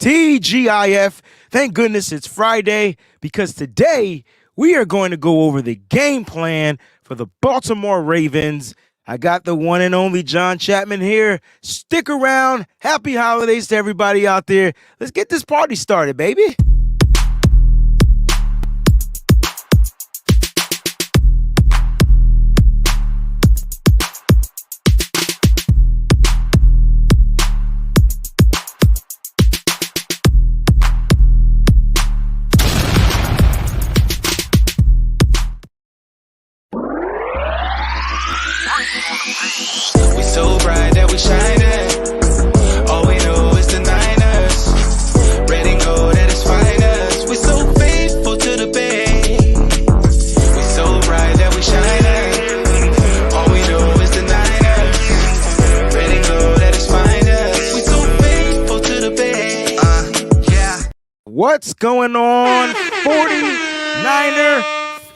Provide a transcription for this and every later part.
TGIF. Thank goodness it's Friday because today we are going to go over the game plan for the Baltimore Ravens. I got the one and only John Chapman here. Stick around. Happy holidays to everybody out there. Let's get this party started, baby. We so bright that we shining. All we know is the Niners. Red and gold at its finest. We so faithful to the Bay. We so bright that we shining. All we know is the Niners. Red and gold at its finest. We so faithful to the Bay. Yeah. What's going on, 49er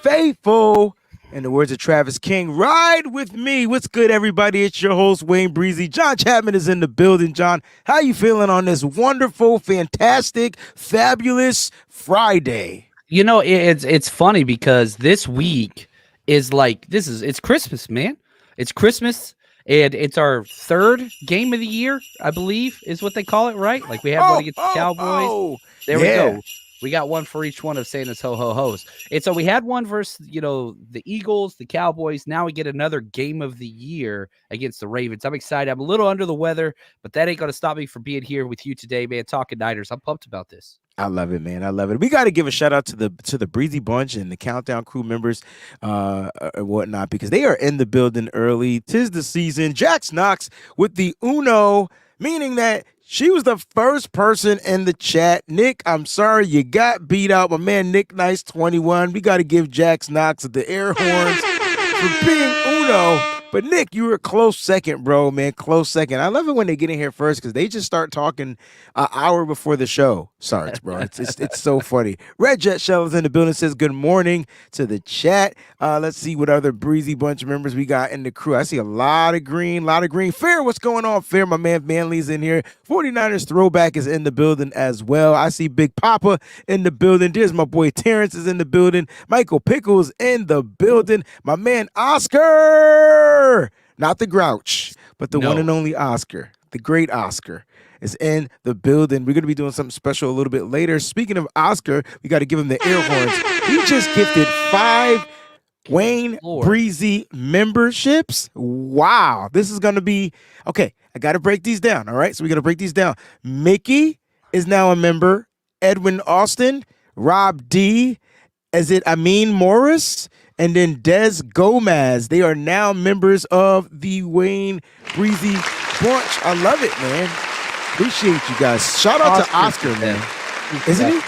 faithful? In the words of Travis King, ride with me. What's good, everybody? It's your host, WayneBreezie. John Chapman is in the building. John, how you feeling on this wonderful, fantastic, fabulous Friday? You know, it's funny because this week is like, it's Christmas, man. It's Christmas, and it's our third game of the year, I believe, is what they call it, right? Like we have one against the Cowboys. There we go. We got one for each one of Santa's ho-ho-hos. And so we had one versus, the Eagles, the Cowboys. Now we get another game of the year against the Ravens. I'm excited. I'm a little under the weather, but that ain't going to stop me from being here with you today, man, talking Niners. I'm pumped about this. I love it, man. I love it. We got to give a shout out to the Breezy Bunch and the Countdown crew members and whatnot, because they are in the building early. 'Tis the season. Jax Knox with the Uno, meaning that she was the first person in the chat. Nick, I'm sorry you got beat out. My man Nick Nice 21. We got to give Jax Knox the air horns for being Uno. But Nick, you were a close second, bro, man. Close second. I love it when they get in here first because they just start talking an hour before the show starts, bro. It's so funny. Red Jet Shell is in the building, says good morning to the chat. Let's see what other Breezy Bunch members we got in the crew. I see a lot of green. Fair, what's going on? Fair, my man Manley's in here. 49ers Throwback is in the building as well. I see Big Papa in the building. There's my boy Terrence is in the building. Michael Pickles in the building. My man Oscar, not the Grouch, but the one and only Oscar, the great Oscar, is in the building. We're going to be doing something special a little bit later. Speaking of Oscar, we got to give him the air horns. He just gifted 5 WayneBreezie memberships. Wow. This is going to be, okay, I got to break these down, all right? So we got to break these down. Mickey is now a member. Edwin Austin, Rob D, is it Amin Morris? And then Des Gomez. They are now members of the WayneBreezie Bunch. I love it, man. Appreciate you guys. Shout out to Oscar, man. Isn't he?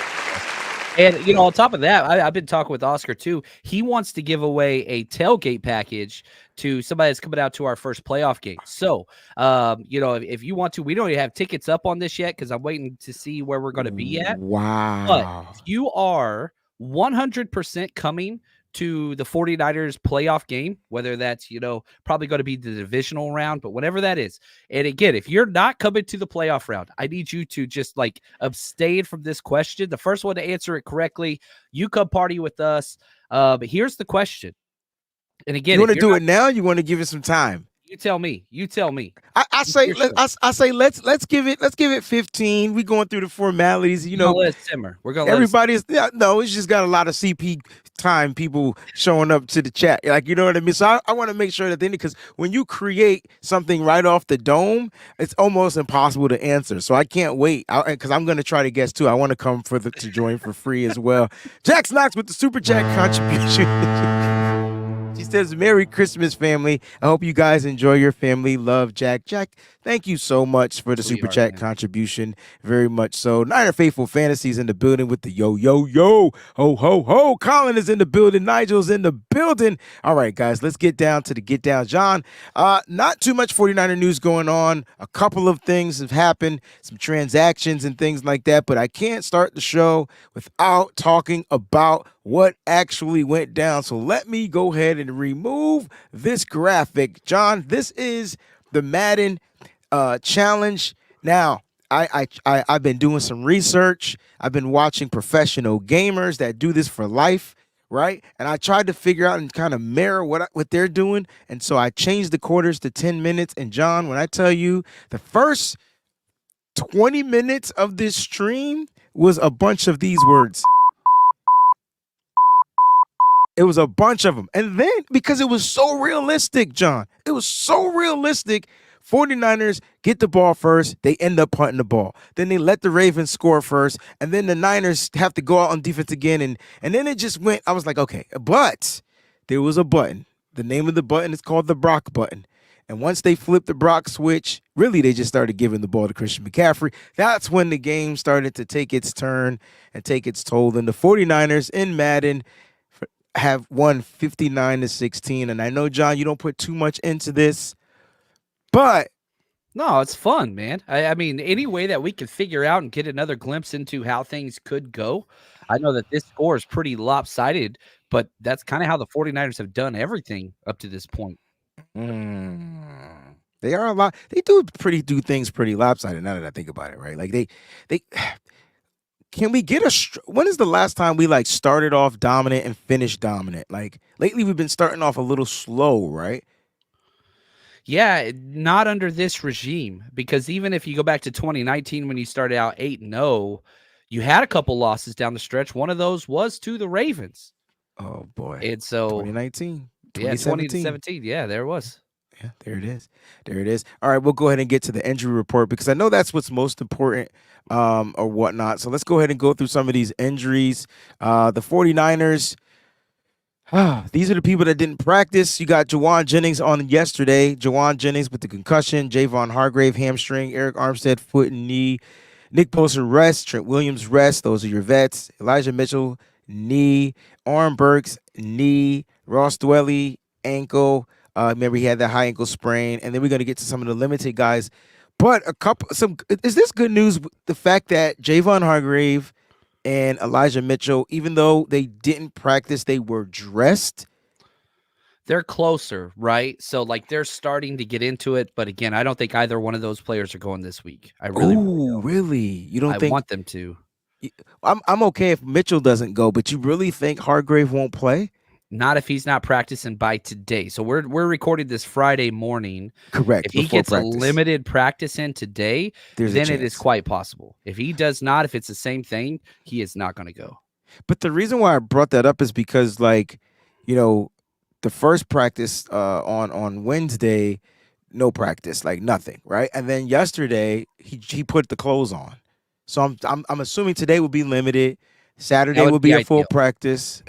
And, on top of that, I've been talking with Oscar, too. He wants to give away a tailgate package to somebody that's coming out to our first playoff game. So, if you want to, we don't even have tickets up on this yet because I'm waiting to see where we're going to be at. Wow. But if you are 100% coming to the 49ers playoff game, whether that's, probably going to be the divisional round, but whatever that is. And again, if you're not coming to the playoff round, I need you to just abstain from this question. The first one to answer it correctly, you come party with us. But here's the question. And again, you want to do it now? You want to give it some time? You tell me. I say let's give it 15. We going through the formalities, Let it simmer. We're gonna everybody's it's just got a lot of CP time people showing up to the chat. You know what I mean? So I want to make sure that because when you create something right off the dome, it's almost impossible to answer. So I can't wait because I'm gonna try to guess too. I want to come to join for free as well. Jax Knox with the super chat contribution. She says, Merry Christmas, family. I hope you guys enjoy your family. Love, Jack. Jack, thank you so much for the super chat contribution. Very much so. Niner Faithful Fantasies in the building with the yo, yo, yo. Ho, ho, ho. Colin is in the building. Nigel's in the building. All right, guys, let's get down to the get down. John, not too much 49er news going on. A couple of things have happened, some transactions and things like that, but I can't start the show without talking about what actually went down. So let me go ahead and remove this graphic. John, this is the Madden challenge. Now, I've been doing some research. I've been watching professional gamers that do this for life, right? And I tried to figure out and kind of mirror what they're doing. And so I changed the quarters to 10 minutes. And John, when I tell you the first 20 minutes of this stream was a bunch of these words. It was a bunch of them. And then because it was so realistic, John, it was so realistic. 49ers get the ball first. They end up punting the ball. Then they let the Ravens score first. And then the Niners have to go out on defense again. And then it just went. I was like, okay. But there was a button. The name of the button is called the Brock button. And once they flipped the Brock switch, really they just started giving the ball to Christian McCaffrey. That's when the game started to take its turn and take its toll. And the 49ers in Madden have won 59-16. And I know, John, you don't put too much into this, but no, it's fun, man. I mean, any way that we can figure out and get another glimpse into how things could go. I know that this score is pretty lopsided, but that's kind of how the 49ers have done everything up to this point. They are a lot. They do things pretty lopsided. Now that I think about it, right? Like they can we get when is the last time we like started off dominant and finished dominant? Like lately we've been starting off a little slow, right? Yeah, not under this regime, because even if you go back to 2019 when you started out 8-0, you had a couple losses down the stretch. One of those was to the Ravens. Oh boy. And so 2019. Yeah, 2017. Yeah, there it was. Yeah, there it is. There it is. All right, we'll go ahead and get to the injury report because I know that's what's most important or whatnot. So let's go ahead and go through some of these injuries. The 49ers, these are the people that didn't practice. You got Jawan Jennings on yesterday. Jawan Jennings with the concussion. Javon Hargrave, hamstring. Eric Armstead, foot and knee. Nick Bosa, rest. Trent Williams, rest. Those are your vets. Elijah Mitchell, knee. Oren Burks, knee. Ross Dwelly, ankle. Remember, he had that high ankle sprain. And then we're going to get to some of the limited guys. But is this good news? The fact that Javon Hargrave and Elijah Mitchell, even though they didn't practice, they were dressed. They're closer, right? So, like, they're starting to get into it. But again, I don't think either one of those players are going this week. I really, really? You don't think? I want them to. I'm okay if Mitchell doesn't go, but you really think Hargrave won't play? Not if he's not practicing by today. So we're recording this Friday morning. Correct. If he gets a limited practice in today, then it is quite possible. If he does not, if it's the same thing, he is not going to go. But the reason why I brought that up is because, like, you know, the first practice on Wednesday, no practice, like nothing, right? And then yesterday he put the clothes on. So I'm assuming today will be limited. Saturday will be a full practice.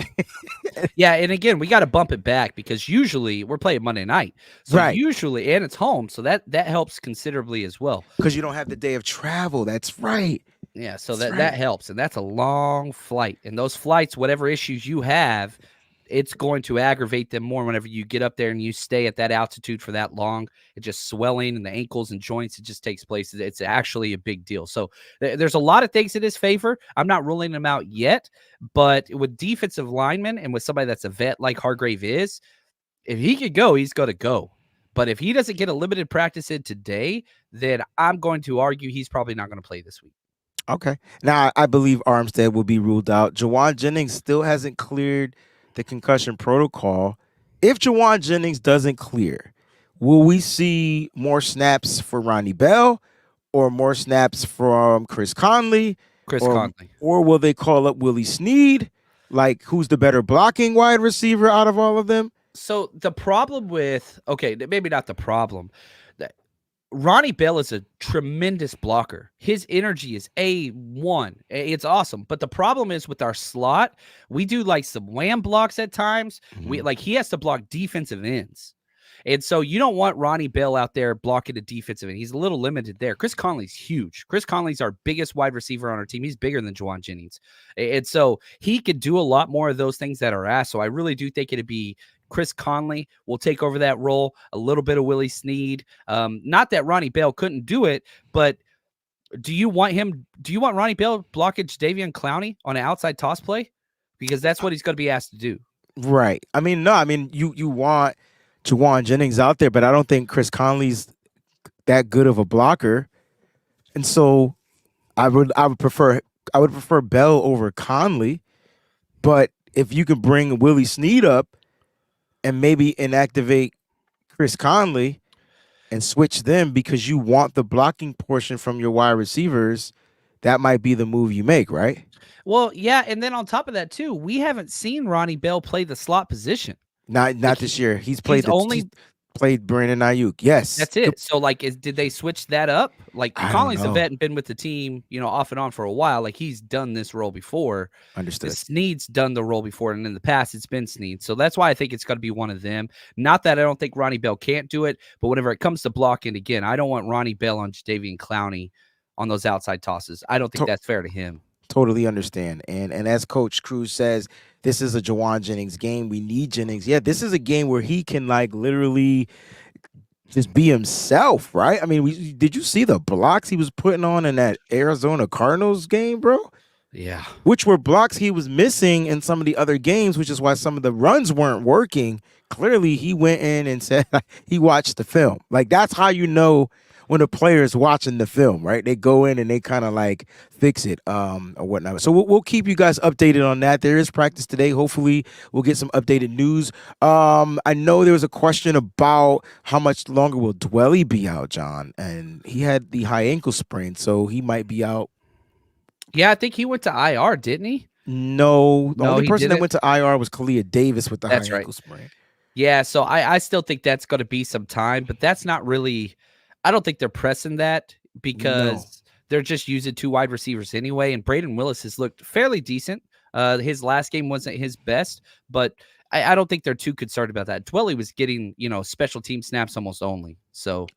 Yeah, and again, we got to bump it back because usually we're playing Monday night. So right. Usually, and it's home, so that helps considerably as well. Because you don't have the day of travel. That's right. Yeah, so that helps, and that's a long flight. And those flights, whatever issues you have, it's going to aggravate them more whenever you get up there and you stay at that altitude for that long. It just swelling in the ankles and joints. It just takes place. It's actually a big deal. So there's a lot of things in his favor. I'm not ruling them out yet, but with defensive linemen and with somebody that's a vet like Hargrave is, if he could go, he's going to go. But if he doesn't get a limited practice in today, then I'm going to argue he's probably not going to play this week. Okay. Now, I believe Armstead will be ruled out. Jawan Jennings still hasn't cleared the concussion protocol. If Jawan Jennings doesn't clear, will we see more snaps for Ronnie Bell or more snaps from Chris Conley? Or will they call up Willie Snead? Like, who's the better blocking wide receiver out of all of them? So the problem with, maybe not the problem. Ronnie Bell is a tremendous blocker. His energy is A1. It's awesome. But the problem is with our slot, we do like some wham blocks at times. Mm-hmm. He has to block defensive ends. And so you don't want Ronnie Bell out there blocking a defensive end. He's a little limited there. Chris Conley's huge. Chris Conley's our biggest wide receiver on our team. He's bigger than Jawan Jennings. And so he could do a lot more of those things that are asked. So I really do think it'd be Chris Conley will take over that role, a little bit of Willie Snead. Not that Ronnie Bell couldn't do it, but do you want Ronnie Bell blocking Jadeveon Clowney on an outside toss play? Because that's what he's going to be asked to do. Right. You want Jawan Jennings out there, but I don't think Chris Conley's that good of a blocker. And so I would prefer Bell over Conley, but if you can bring Willie Snead up and maybe inactivate Chris Conley and switch them because you want the blocking portion from your wide receivers, that might be the move you make, right? Well, yeah, and then on top of that too, we haven't seen Ronnie Bell play the slot position. Not Like this year. He's he's he's only played Brandon Ayuk. Yes. that's it. So like did they switch that up? Like I don't Conley's a know. vet and been with the team, off and on for a while. Like he's done this role before. Understood. Snead's done the role before, and in the past it's been Snead. So that's why I think it's got to be one of them. Not that I don't think Ronnie Bell can't do it, but whenever it comes to blocking, again, I don't want Ronnie Bell on Jadeveon Clowney on those outside tosses. I don't think To- that's fair to him. totally understand. And as Coach Cruz says, this is a Jawan Jennings game. We need Jennings. Yeah, this is a game where he can like literally just be himself, right? I mean, did you see the blocks he was putting on in that Arizona Cardinals game, bro? Yeah. Which were blocks he was missing in some of the other games, which is why some of the runs weren't working. Clearly, he went in and said he watched the film. Like, that's how you know when a player is watching the film, right? They go in and they kind of like fix it or whatnot. So we'll keep you guys updated on that. There is practice today. Hopefully, we'll get some updated news. I know there was a question about how much longer will Dwelly be out, John, and he had the high ankle sprain, so he might be out. Yeah, I think he went to IR, didn't he? No, the No, only he person that didn't? went to IR was Kalia Davis with the That's high right. ankle sprain. Yeah, so I still think that's going to be some time, but that's not really I don't think they're pressing that because they're just using two wide receivers anyway, and Braden Willis has looked fairly decent. His last game wasn't his best, but I don't think they're too concerned about that. Dwelly was getting, special team snaps almost only, so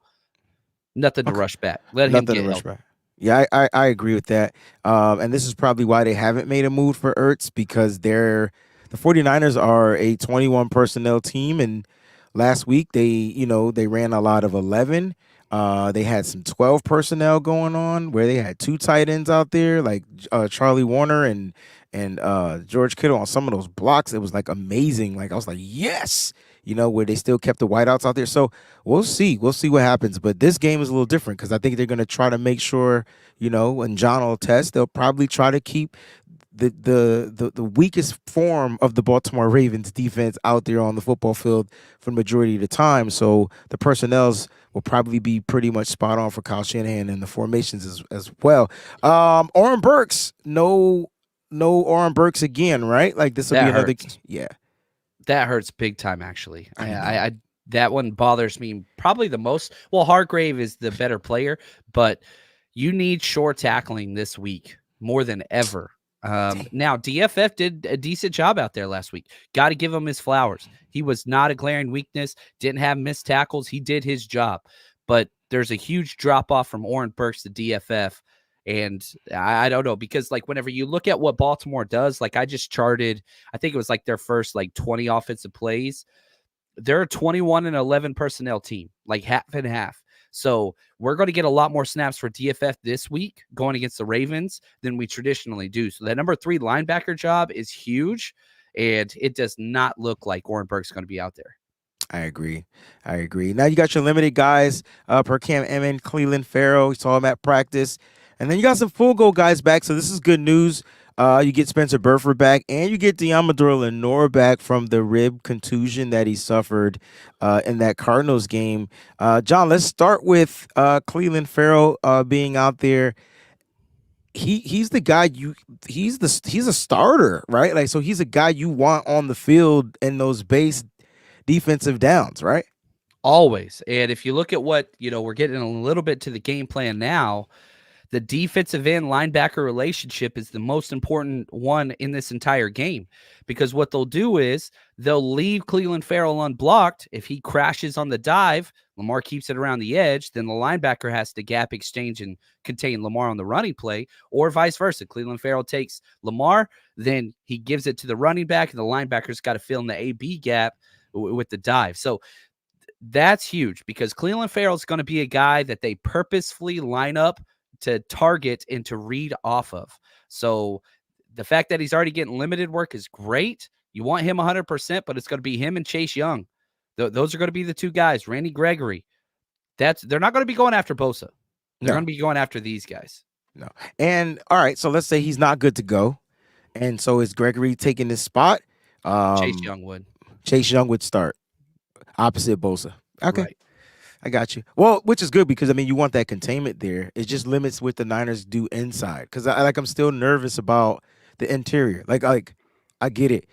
nothing to Okay. rush back. Let him Nothing get to rush healthy. back. Yeah, I agree with that. And this is probably why they haven't made a move for Ertz because the 49ers are a 21 personnel team, and last week they ran a lot of 11. They had some 12 personnel going on where they had two tight ends out there like Charlie Warner and George Kittle on some of those blocks. It was like amazing. Like I was like, yes, where they still kept the wideouts out there. So we'll see. We'll see what happens. But this game is a little different because I think they're going to try to make sure, when John will test, they'll probably try to keep the weakest form of the Baltimore Ravens defense out there on the football field for the majority of the time. So the personnels will probably be pretty much spot on for Kyle Shanahan and the formations as well. Oren Burks, no Oren Burks again, right? Like this will be That another. hurts. Yeah, That hurts big time, actually. I know. I that one bothers me probably the most. Well, Hargrave is the better player, but you need short tackling this week more than ever. Now, DFF did a decent job out there last week. Got to give him his flowers. He was not a glaring weakness, didn't have missed tackles. He did his job. But there's a huge drop off from Oren Burks to DFF. And I don't know, because like whenever you look at what Baltimore does, like I just charted, I think it was like their first like 20 offensive plays. They're a 21 and 11 personnel team, like half and half. So we're going to get a lot more snaps for DFF this week going against the Ravens than we traditionally do. So that number 3 linebacker job is huge, and it does not look like Oren Burke's going to be out there. I agree. Now you got your limited guys per Cam Emmon, Cleveland Farrell. You saw him at practice. And then you got some full goal guys back. So this is good news. You get Spencer Burford back, and you get Deommodore Lenoir back from the rib contusion that he suffered in that Cardinals game. John, let's start with Cleveland Farrell being out there. He's the guy he's a starter, right? Like, so he's a guy you want on the field in those base defensive downs, right? Always. And if you look at what, we're getting a little bit to the game plan now, the defensive end linebacker relationship is the most important one in this entire game, because what they'll do is they'll leave Cleveland Farrell unblocked. If he crashes on the dive, Lamar keeps it around the edge, then the linebacker has to gap exchange and contain Lamar on the running play, or vice versa. Cleveland Farrell takes Lamar, then he gives it to the running back, and the linebacker's got to fill in the AB gap with the dive. So that's huge, because Cleveland Farrell is going to be a guy that they purposefully line up to target and to read off of. So the fact that he's already getting limited work is great. You want him 100%, but it's going to be him and Chase Young. Those are going to be the two guys. Randy Gregory. They're not going to be going after Bosa. They're going to be going after these guys. No. And all right, so let's say he's not good to go, and so is Gregory taking this spot. Chase Um, Young would. Chase Young would start opposite Bosa. Okay, Right. I got you. Well, which is good because I mean you want that containment there. It just limits what the Niners do inside because I'm still nervous about the interior. I get it.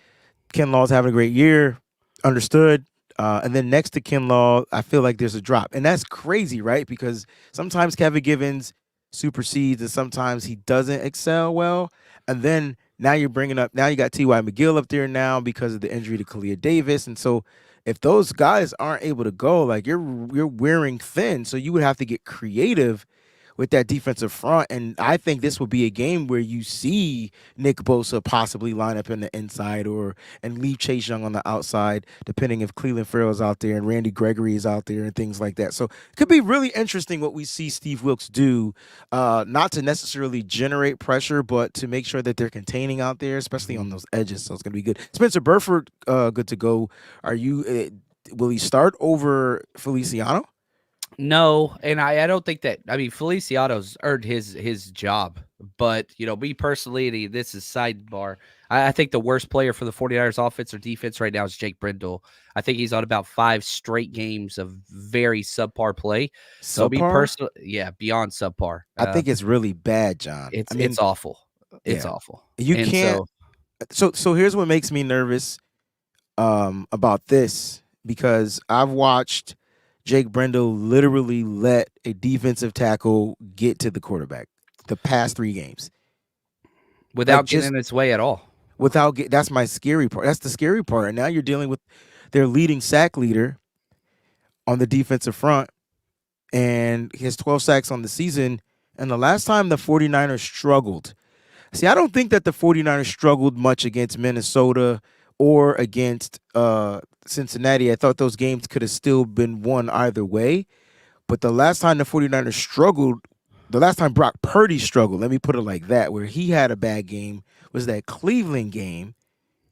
Kinlaw's having a great year, understood. And then next to Kinlaw, I feel like there's a drop, and that's crazy, right? Because sometimes Kevin Givens supersedes, and sometimes he doesn't excel well. And then now you're bringing up now you got T.Y. McGill up there now because of the injury to Kalia Davis, and so if those guys aren't able to go, like you're wearing thin, so you would have to get creative with that defensive front. And I think this will be a game where you see Nick Bosa possibly line up in the inside or and leave Chase Young on the outside, depending if Cleveland Farrell's out there and Randy Gregory is out there and things like that. So it could be really interesting what we see Steve Wilkes do, not to necessarily generate pressure, but to make sure that they're containing out there, especially on Mhm. those edges. So it's going to be good. Spencer Burford, good to go. Are you? Will he start over Feliciano? No, and I don't think that. I mean, Feliciano's earned his job, but me personally, and this is sidebar. I think the worst player for the 49ers offense or defense right now is Jake Brindle. I think he's on about 5 straight games of very subpar play. So me Subpar? personally, yeah, beyond subpar. I think it's really bad, John. I It's mean, awful. It's yeah, awful. you And can't. so So here's what makes me nervous about this because I've watched Jake Brendel literally let a defensive tackle get to the quarterback the past 3 games, like without getting just in its way at all. that's my scary part. That's the scary part. And now you're dealing with their leading sack leader on the defensive front, and he has 12 sacks on the season. And the last time the 49ers struggled. See, I don't think that the 49ers struggled much against Minnesota or against Cincinnati. I thought those games could have still been won either way. But the last time the 49ers struggled, the last time Brock Purdy struggled, let me put it like that, where he had a bad game, was that Cleveland game.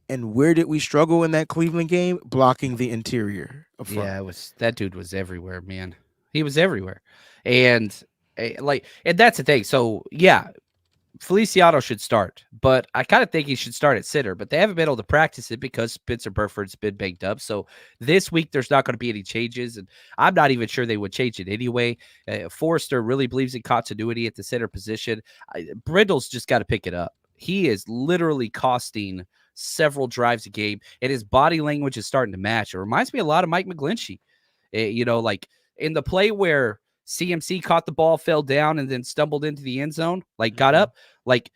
And where did we struggle in that Cleveland game? Blocking the interior up front. Yeah, it was that dude was everywhere, man. He was everywhere. And and that's the thing. So, yeah, Feliciano should start, but I kind of think he should start at center, but they haven't been able to practice it because Spencer Burford's been banged up. So this week, there's not going to be any changes, and I'm not even sure they would change it anyway. Forrester really believes in continuity at the center position. Brindle's just got to pick it up. He is literally costing several drives a game, and his body language is starting to match. It reminds me a lot of Mike McGlinchey. Like in the play where CMC caught the ball, fell down, and then stumbled into the end zone, like got up. Like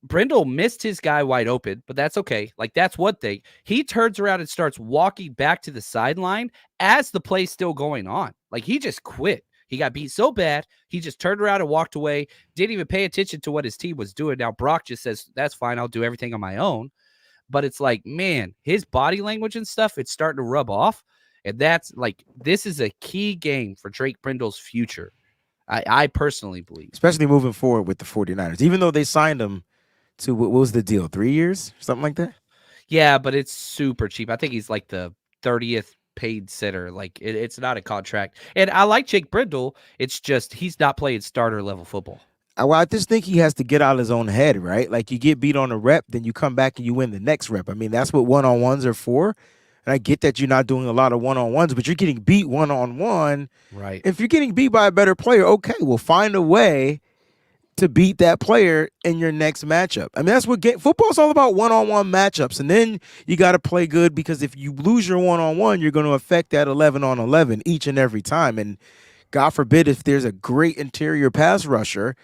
Brindle missed his guy wide open, but that's okay. Like that's one thing. He turns around and starts walking back to the sideline as the play's still going on. Like he just quit. He got beat so bad, he just turned around and walked away, didn't even pay attention to what his team was doing. Now Brock just says, that's fine, I'll do everything on my own. But it's like, man, his body language and stuff, it's starting to rub off. And that's like, this is a key game for Drake Brindle's future. I personally believe. Especially moving forward with the 49ers. Even though they signed him to, what was the deal, 3 years? Something like that? Yeah, but it's super cheap. I think he's like the 30th paid center. Like it's not a contract. And I like Jake Brindle. It's just he's not playing starter level football. Well, I just think he has to get out of his own head, right? Like you get beat on a rep, then you come back and you win the next rep. I mean, that's what one-on-ones are for. And I get that you're not doing a lot of one-on-ones, but you're getting beat one-on-one. Right. If you're getting beat by a better player, okay, we'll find a way to beat that player in your next matchup. I mean, that's what football's all about, one-on-one matchups. And then you got to play good because if you lose your one-on-one, you're going to affect that 11-on-11 each and every time. And God forbid if there's a great interior pass rusher,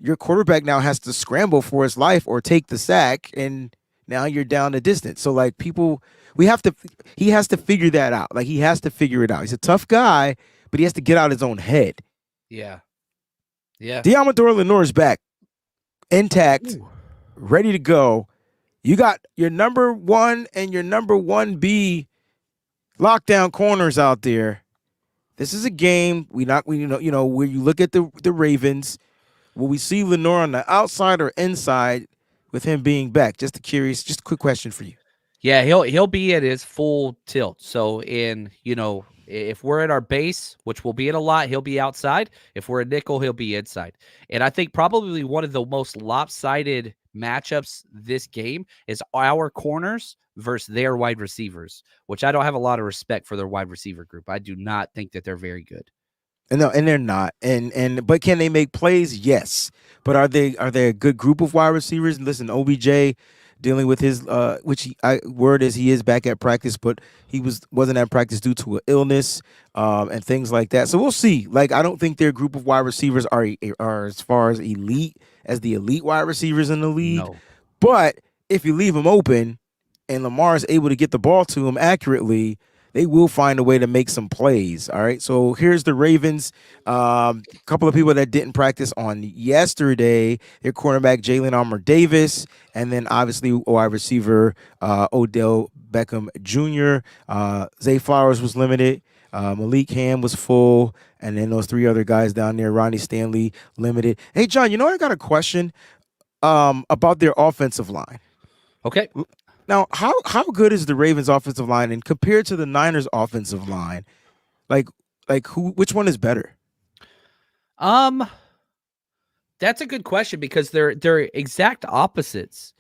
your quarterback now has to scramble for his life or take the sack, and now you're down the distance. So like he has to figure that out. Like he has to figure it out. He's a tough guy, but he has to get out his own head. Yeah. Yeah. Deommodore Lenoir's back, intact, Ooh. ready to go. You got your number 1 and your number 1B lockdown corners out there. This is a game where you look at the Ravens. Will we see Lenoir on the outside or inside with him being back? Just a quick question for you. Yeah, he'll be at his full tilt. So If we're at our base, which will be in a lot, he'll be outside. If we're a nickel, he'll be inside. And I think probably one of the most lopsided matchups this game is our corners versus their wide receivers, which I don't have a lot of respect for their wide receiver group. I do not think that they're very good. No, and they're not. But can they make plays? Yes. But are they a good group of wide receivers? Listen, OBJ dealing with his word is he is back at practice, but he wasn't at practice due to an illness and things like that. So we'll see. Like I don't think their group of wide receivers are as far as elite as the elite wide receivers in the league. No. But if you leave them open and Lamar is able to get the ball to him accurately, they will find a way to make some plays. All right. So here's the Ravens. A couple of people that didn't practice on yesterday. Their cornerback, Jalen Armour Davis, and then obviously wide receiver Odell Beckham Jr. Zay Flowers was limited. Malik Ham was full. And then those three other guys down there, Ronnie Stanley, limited. Hey, John, I got a question about their offensive line. Okay. Now, how good is the Ravens offensive line, and compared to the Niners offensive line, which one is better? That's a good question because they're exact opposites.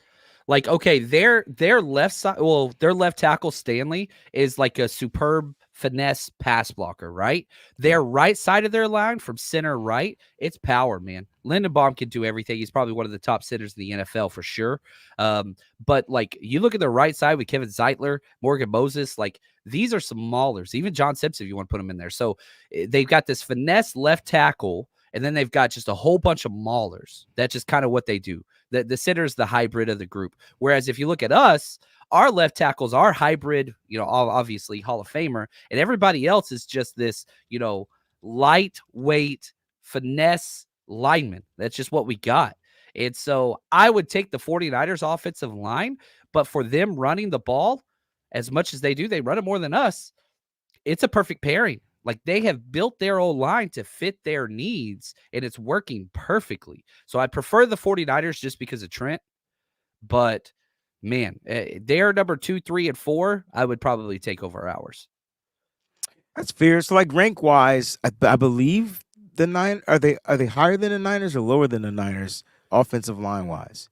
Like, okay, their left side, well, their left tackle Stanley is like a superb finesse pass blocker, right? Their right side of their line from center right, it's power, man. Lindenbaum can do everything. He's probably one of the top centers in the NFL for sure. But like you look at the right side with Kevin Zeitler, Morgan Moses, like these are some maulers. Even John Simpson, if you want to put him in there. So they've got this finesse left tackle, and then they've got just a whole bunch of maulers. That's just kind of what they do. The center is the hybrid of the group. Whereas if you look at us, our left tackles are hybrid, obviously Hall of Famer, and everybody else is just this, lightweight finesse lineman. That's just what we got. And so I would take the 49ers offensive line, but for them running the ball as much as they do, they run it more than us. It's a perfect pairing. Like they have built their own line to fit their needs, and it's working perfectly. So I prefer the 49ers just because of Trent. But man, they're number 2, 3, and 4. I would probably take over ours. That's fair. So like rank wise, I believe the are they higher than the Niners or lower than the Niners offensive line wise?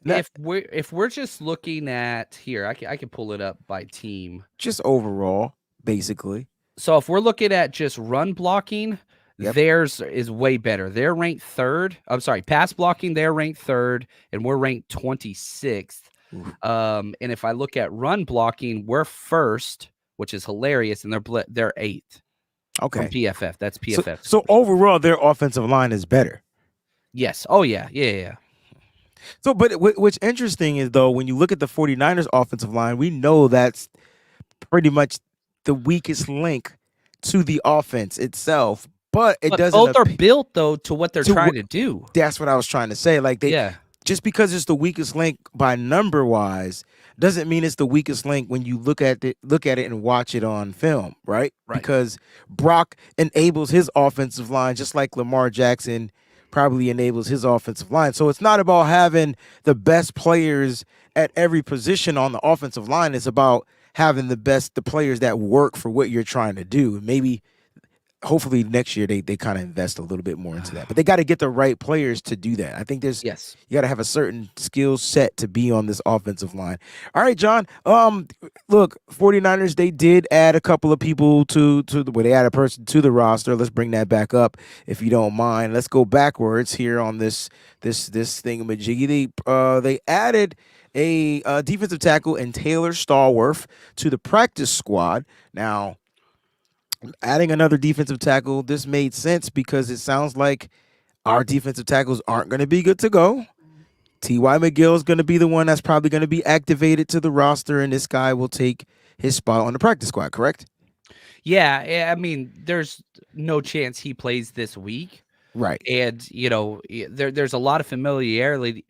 If we're just looking at here, I can pull it up by team. Just overall, basically. So if we're looking at just run blocking, theirs is way better. They're ranked 3rd. I'm sorry, pass blocking, they're ranked 3rd, and we're ranked 26th. And if I look at run blocking, we're 1st, which is hilarious, and they're 8th. Okay. From PFF. That's PFF. So overall, their offensive line is better. Yes. Oh, yeah. So, but what's interesting is, though, when you look at the 49ers offensive line, we know that's pretty much the weakest link to the offense itself, but doesn't. Both are built though to what they're trying to do. That's what I was trying to say. Like just because it's the weakest link by number wise doesn't mean it's the weakest link when you look at it and watch it on film, right? Because Brock enables his offensive line just like Lamar Jackson probably enables his offensive line. So it's not about having the best players at every position on the offensive line. It's about having the players that work for what you're trying to do. Maybe, hopefully next year they kind of invest a little bit more into that. But they got to get the right players to do that. I think you got to have a certain skill set to be on this offensive line. All right, John. Look, 49ers, they did add a couple of people they add a person to the roster. Let's bring that back up if you don't mind. Let's go backwards here on this thingamajiggy. They added a defensive tackle and Taylor Stallworth to the practice squad. Now, adding another defensive tackle, this made sense because it sounds like our defensive tackles aren't going to be good to go. T.Y. McGill is going to be the one that's probably going to be activated to the roster, and this guy will take his spot on the practice squad, correct? Yeah, I mean, there's no chance he plays this week. Right. And, there's a lot of familiarity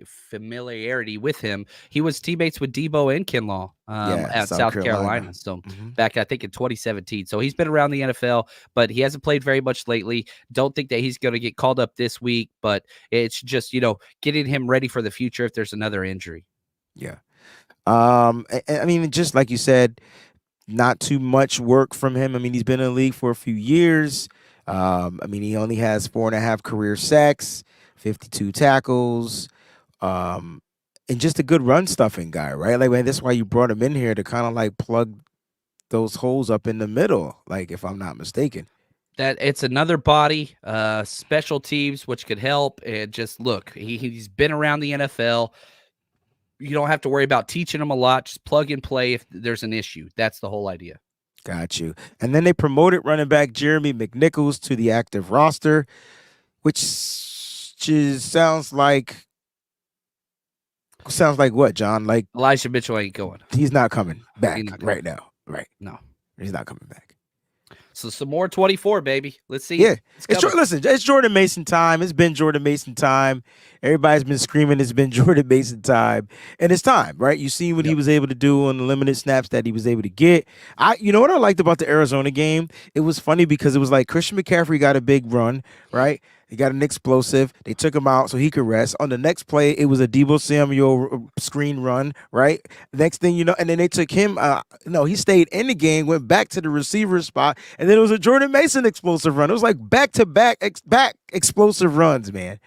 with him. He was teammates with Debo and Kinlaw at South Carolina. So back, I think, in 2017. So he's been around the NFL, but he hasn't played very much lately. Don't think that he's going to get called up this week, but it's just, getting him ready for the future if there's another injury. Yeah. I mean, just like you said, not too much work from him. I mean, he's been in the league for a few years. I mean, he only has 4.5 career sacks, 52 tackles, um, and just a good run stuffing guy, right? Like, man, that's why you brought him in here to kind of like plug those holes up in the middle, like if I'm not mistaken. That it's another body, special teams, which could help. And just look, he's been around the NFL. You don't have to worry about teaching him a lot. Just plug and play if there's an issue. That's the whole idea. Got you. And then they promoted running back Jeremy McNichols to the active roster, which sounds like what, John? Like Elijah Mitchell ain't going. he's not coming back not right now. Right. No. He's not coming back. So some more 24, baby. Let's see. Yeah. Listen, it's Jordan Mason time. It's been Jordan Mason time. Everybody's been screaming it's been Jordan Mason time. And it's time, right? You see what he was able to do on the limited snaps that he was able to get. You know what I liked about the Arizona game? It was funny because it was like Christian McCaffrey got a big run, right? He got an explosive. They took him out so he could rest. On the next play, it was a Deebo Samuel screen run, right? Next thing you know, and then they took him. He stayed in the game, went back to the receiver spot, and then it was a Jordan Mason explosive run. It was like back explosive runs, man.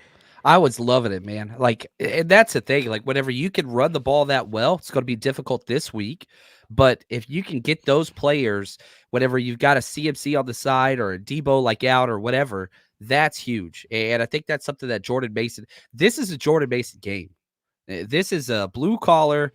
I was loving it, man. Like, and that's the thing. Like, whenever you can run the ball that well, it's going to be difficult this week. But if you can get those players, whenever you've got a CMC on the side or a Debo like out or whatever, that's huge. And I think that's something that Jordan Mason, this is a Jordan Mason game. This is a blue collar,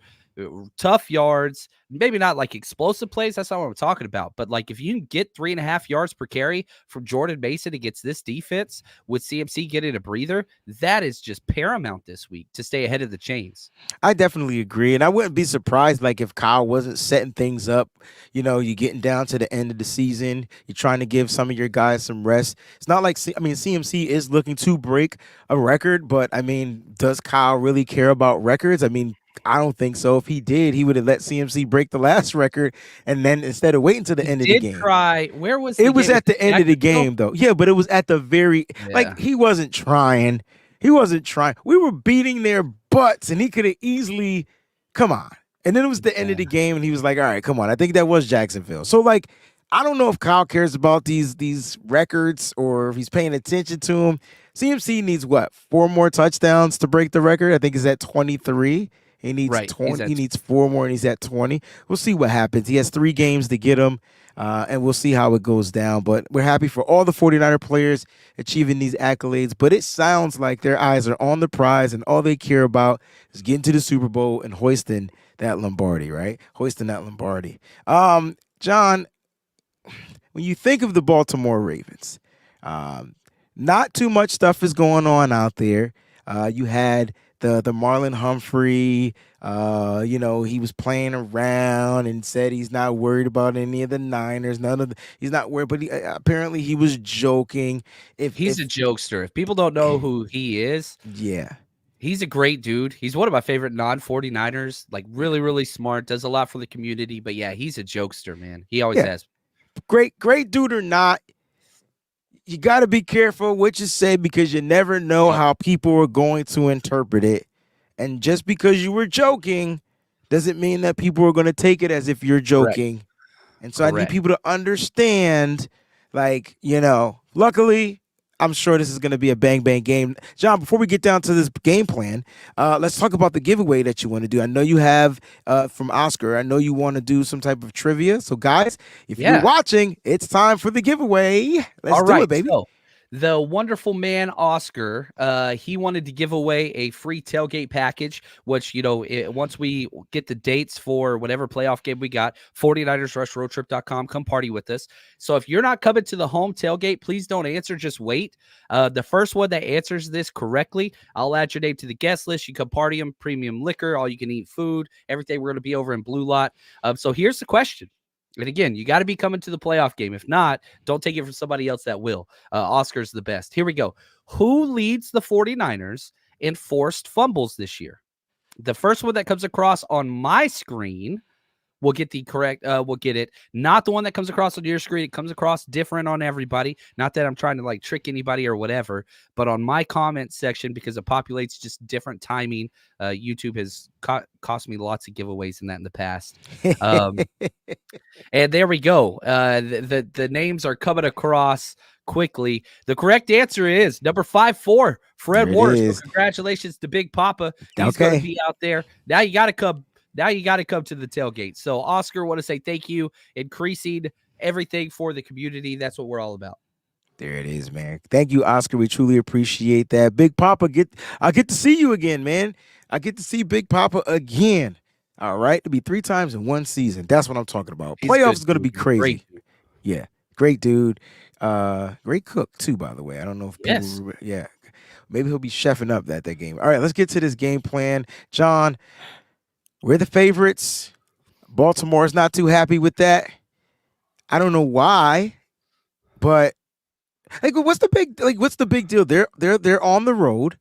tough yards, maybe not like explosive plays. That's not what I'm talking about. But like if you can get 3.5 yards per carry from Jordan Mason against this defense with CMC getting a breather, that is just paramount this week to stay ahead of the chains. I definitely agree. And I wouldn't be surprised like if Kyle wasn't setting things up. You know, you're getting down to the end of the season. You're trying to give some of your guys some rest. It's not like, CMC is looking to break a record, but I mean, does Kyle really care about records? I mean, I don't think so. If he did, he would have let CMC break the last record, and then instead of waiting to the end of the game, Where was it? Was at the end of the game, though. Yeah, but it was at the very like he wasn't trying. He wasn't trying. We were beating their butts, and he could have easily come on. And then it was the end of the game, and he was like, "All right, come on." I think that was Jacksonville. So like, I don't know if Kyle cares about these records or if he's paying attention to them. CMC needs what? 4 more touchdowns to break the record. I think he's at 23. He needs 20. He needs 4 more, and he's at 20. We'll see what happens. He has 3 games to get him, and we'll see how it goes down. But we're happy for all the 49er players achieving these accolades. But it sounds like their eyes are on the prize, and all they care about is getting to the Super Bowl and hoisting that Lombardi, right? Hoisting that Lombardi. John, when you think of the Baltimore Ravens, not too much stuff is going on out there. You had the Marlon Humphrey, he was playing around and said he's not worried about any of the Niners. He's not worried, but apparently he was joking. He's a jokester. If people don't know who he is, he's a great dude. He's one of my favorite non-49ers, like really, really smart, does a lot for the community. But yeah, he's a jokester, man. He always has. Great dude or not, you got to be careful what you say because you never know how people are going to interpret it. And just because you were joking doesn't mean that people are going to take it as if you're joking. Correct. And so I need people to understand, luckily, I'm sure this is going to be a bang-bang game. John, before we get down to this game plan, let's talk about the giveaway that you want to do. I know you have from Oscar. I know you want to do some type of trivia. So, guys, if you're watching, it's time for the giveaway. Let's do it, baby. So, the wonderful man, Oscar, he wanted to give away a free tailgate package, which, once we get the dates for whatever playoff game we got, 49ersrushroadtrip.com, come party with us. So if you're not coming to the home tailgate, please don't answer. Just wait. The first one that answers this correctly, I'll add your name to the guest list. You come party them, premium liquor, all you can eat food, everything. We're going to be over in Blue Lot. So here's the question. And again, you got to be coming to the playoff game. If not, don't take it from somebody else that will. Oscar's the best. Here we go. Who leads the 49ers in forced fumbles this year? The first one that comes across on my screen will get the correct, will get it. Not the one that comes across on your screen. It comes across different on everybody. Not that I'm trying to like trick anybody or whatever, but on my comment section, because it populates just different timing, YouTube has cost me lots of giveaways in that in the past. And there we go. The names are coming across quickly. The correct answer is number 5-4, Fred There it Warner. So is. congratulations to Big Papa. He's going to be out there. Now you got to come. Now you got to come to the tailgate. So Oscar, want to say thank you, increasing everything for the community. That's what we're all about. There it is, man. Thank you, Oscar. We truly appreciate that. Big Papa, I get to see you again, man. I get to see Big Papa again. All right. To be 3 times in one season. That's what I'm talking about. He's Playoffs good, is going to be dude. crazy. Great. Yeah. Great dude. Great cook, too, by the way. I don't know if people. Yes. Yeah. Maybe he'll be chefing up that game. All right. Let's get to this game plan. John, we're the favorites. Baltimore's not too happy with that. I don't know why, but what's the big deal? They're on the road.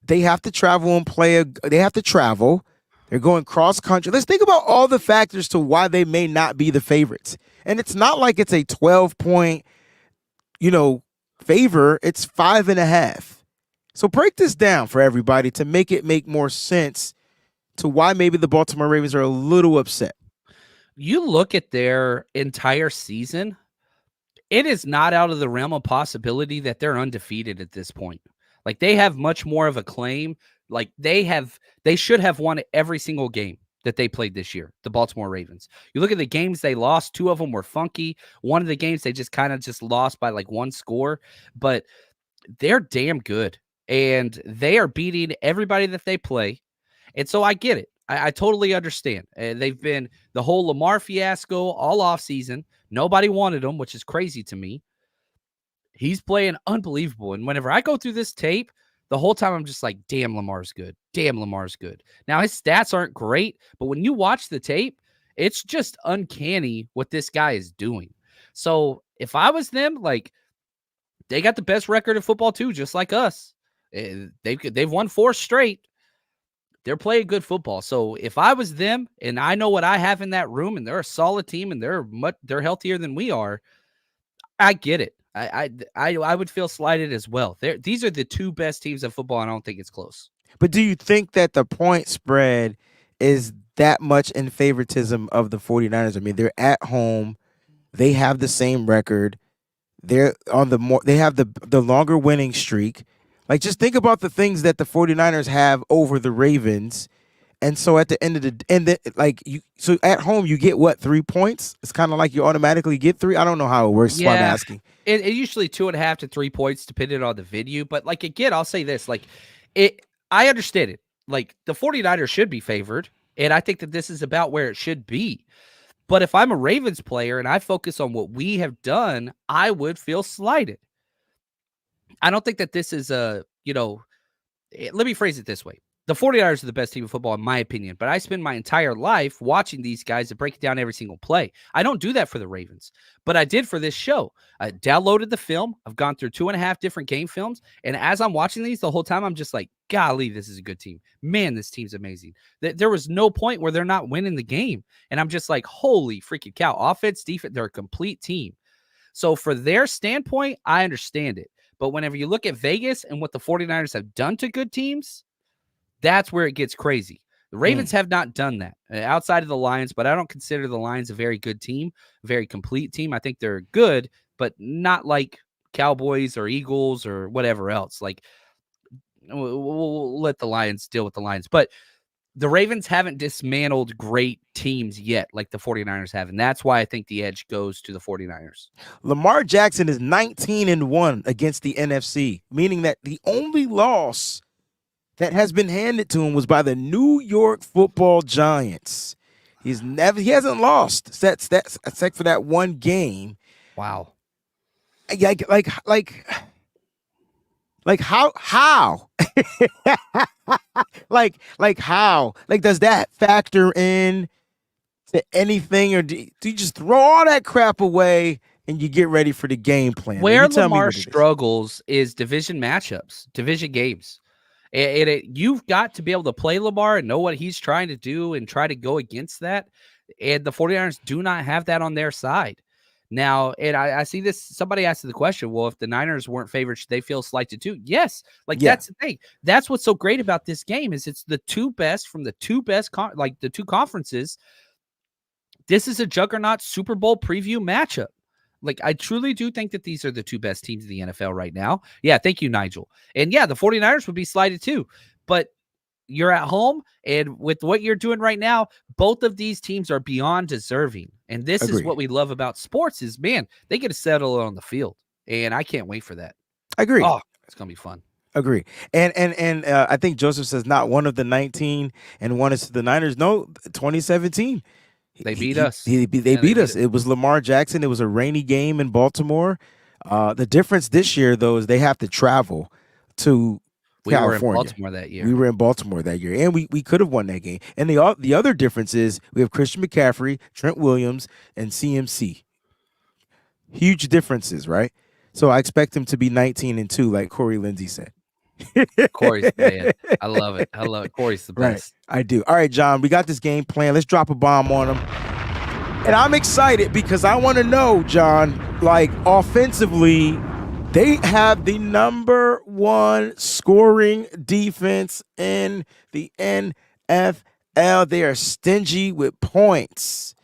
They have to travel and they have to travel. They're going cross country. Let's think about all the factors to why they may not be the favorites. And it's not like it's a 12-point, favor. It's 5.5. So break this down for everybody to make it make more sense to why maybe the Baltimore Ravens are a little upset. You look at their entire season, it is not out of the realm of possibility that they're undefeated at this point. Like, they have much more of a claim. Like, they should have won every single game that they played this year, the Baltimore Ravens. You look at the games they lost, 2 of them were funky. One of the games they just kind of just lost by like 1 score, but they're damn good. And they are beating everybody that they play. And so I get it. I totally understand. They've been the whole Lamar fiasco all offseason. Nobody wanted him, which is crazy to me. He's playing unbelievable. And whenever I go through this tape, the whole time I'm just like, damn, Lamar's good. Damn, Lamar's good. Now, his stats aren't great, but when you watch the tape, it's just uncanny what this guy is doing. So if I was them, like, they got the best record in football too, just like us. They've won 4 straight. They're playing good football. So if I was them and I know what I have in that room and they're a solid team and they're healthier than we are, I get it. I would feel slighted as well. These are the 2 best teams in football, and I don't think it's close. But do you think that the point spread is that much in favoritism of the 49ers? I mean, they're at home. They have the same record. They're on they have the longer winning streak. Like, just think about the things that the 49ers have over the Ravens. And so at the end of so at home, you get what, 3 points? It's kind of like you automatically get 3. I don't know how it works. That's why I'm asking. It usually 2.5 to 3 points, depending on the venue. But like, again, I'll say this, like, I understand it. Like, the 49ers should be favored. And I think that this is about where it should be. But if I'm a Ravens player and I focus on what we have done, I would feel slighted. I don't think that this is let me phrase it this way. The 49ers are the best team in football, in my opinion, but I spend my entire life watching these guys and breaking down every single play. I don't do that for the Ravens, but I did for this show. I downloaded the film. I've gone through 2.5 different game films, and as I'm watching these the whole time, I'm just like, golly, this is a good team. Man, this team's amazing. There was no point where they're not winning the game, and I'm just like, holy freaking cow. Offense, defense, they're a complete team. So for their standpoint, I understand it. But whenever you look at Vegas and what the 49ers have done to good teams, that's where it gets crazy. The Ravens have not done that outside of the Lions, but I don't consider the Lions a very good team, a very complete team. I think they're good, but not like Cowboys or Eagles or whatever else. Like, we'll let the Lions deal with the Lions. But the Ravens haven't dismantled great teams yet like the 49ers have, and that's why I think the edge goes to the 49ers. Lamar Jackson is 19-1 against the NFC, meaning that the only loss that has been handed to him was by the New York Football Giants. He hasn't lost except for that one game. Wow. Like how? like how? Like, does that factor in to anything, or do you just throw all that crap away and you get ready for the game plan? Where Lamar struggles is division matchups, division games. And you've got to be able to play Lamar and know what he's trying to do and try to go against that. And the 49ers do not have that on their side. Now, and I see this, somebody asked the question, well, if the Niners weren't favored, should they feel slighted too? Yes. Like, Yeah. that's the thing. That's what's so great about this game is it's the two best from the two best, the two conferences. This is a juggernaut Super Bowl preview matchup. Like, I truly do think that these are the two best teams in the NFL right now. Yeah, thank you, Nigel. And yeah, the 49ers would be slighted too. But you're at home, and with what you're doing right now, both of these teams are beyond deserving. And this is what we love about sports is, man, they get to settle on the field. And I can't wait for that. Agree. Oh, it's going to be fun. Agree. And I think Joseph says not one of the 19 and one is to the Niners. No, 2017. They beat us. They beat us. It was Lamar Jackson. It was a rainy game in Baltimore. The difference this year, though, is they have to travel to California. We were in Baltimore that year. We were in Baltimore that year, and we could have won that game. And the other difference is we have Christian McCaffrey, Trent Williams, and CMC. Huge differences, right? So I expect him to be 19-2, like Corey Lindsey said. Corey's man. I love it. I love it. Corey's the best. Right, I do. All right, John, we got this game plan. Let's drop a bomb on him. And I'm excited because I want to know, John, like offensively, they have the number one scoring defense in the NFL. They are stingy with points.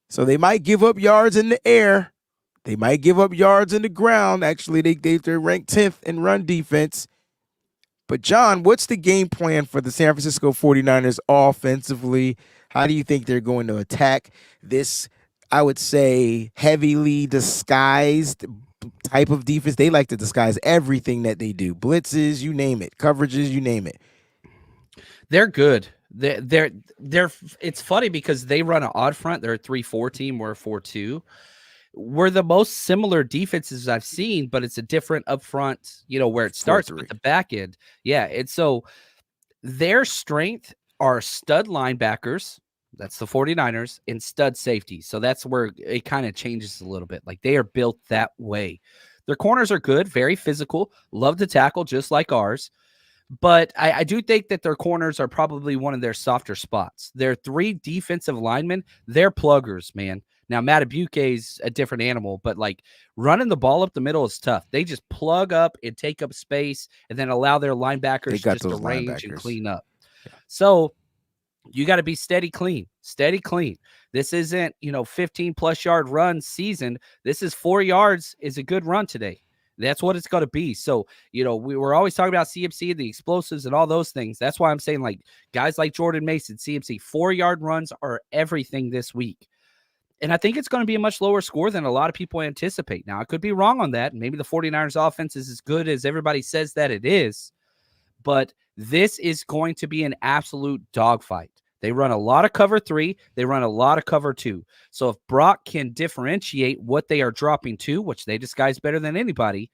So they might give up yards in the air. They might give up yards in the ground. Actually, they're ranked 10th in run defense. But, John, what's the game plan for the San Francisco 49ers offensively? How do you think they're going to attack this, I would say, heavily disguised type of defense? They like to disguise everything that they do. Blitzes, you name it. Coverages, you name it. They're good. They're it's funny because they run an odd front. They're a 3-4 team. We're a 4-2. We're the most similar defenses I've seen, but it's a different up front, where it starts with the back end. Yeah. And so their strength are stud linebackers. That's the 49ers, and stud safety. So that's where it kind of changes a little bit. Like, they are built that way. Their corners are good, very physical, love to tackle just like ours. But I do think that their corners are probably one of their softer spots. Their three defensive linemen, they're pluggers, man. Now, Matabuke's a different animal, but like running the ball up the middle is tough. They just plug up and take up space and then allow their linebackers just to range and clean up. Yeah. So you got to be steady clean. This isn't, 15 plus yard run season. This is 4 yards is a good run today. That's what it's going to be. So, we were always talking about CMC and the explosives and all those things. That's why I'm saying, like, guys like Jordan Mason, CMC, 4-yard runs are everything this week. And I think it's going to be a much lower score than a lot of people anticipate. Now, I could be wrong on that. Maybe the 49ers offense is as good as everybody says that it is. But this is going to be an absolute dogfight. They run a lot of cover 3. They run a lot of cover 2. So if Brock can differentiate what they are dropping to, which they disguise better than anybody,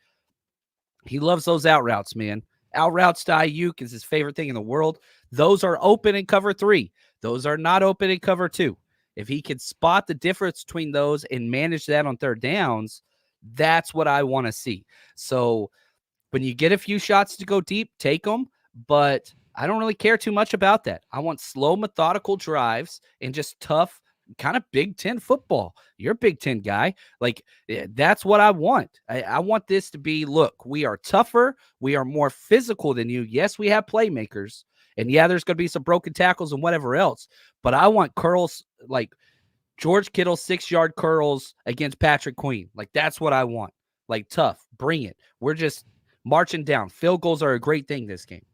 he loves those out routes, man. Out routes to Ayuk is his favorite thing in the world. Those are open in cover 3. Those are not open in cover 2. If he can spot the difference between those and manage that on third downs, that's what I want to see. So when you get a few shots to go deep, take them. But I don't really care too much about that. I want slow, methodical drives and just tough, kind of Big Ten football. You're a Big Ten guy. Like, that's what I want. I want this to be, look, we are tougher. We are more physical than you. Yes, we have playmakers. And yeah, there's going to be some broken tackles and whatever else. But I want curls like George Kittle 6-yard curls against Patrick Queen. Like, that's what I want. Like, tough. Bring it. We're just marching down. Field goals are a great thing this game.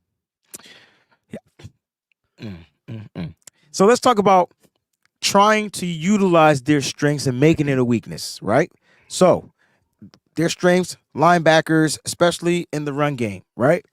Yeah. So let's talk about trying to utilize their strengths and making it a weakness, right? So their strengths, linebackers, especially in the run game, right?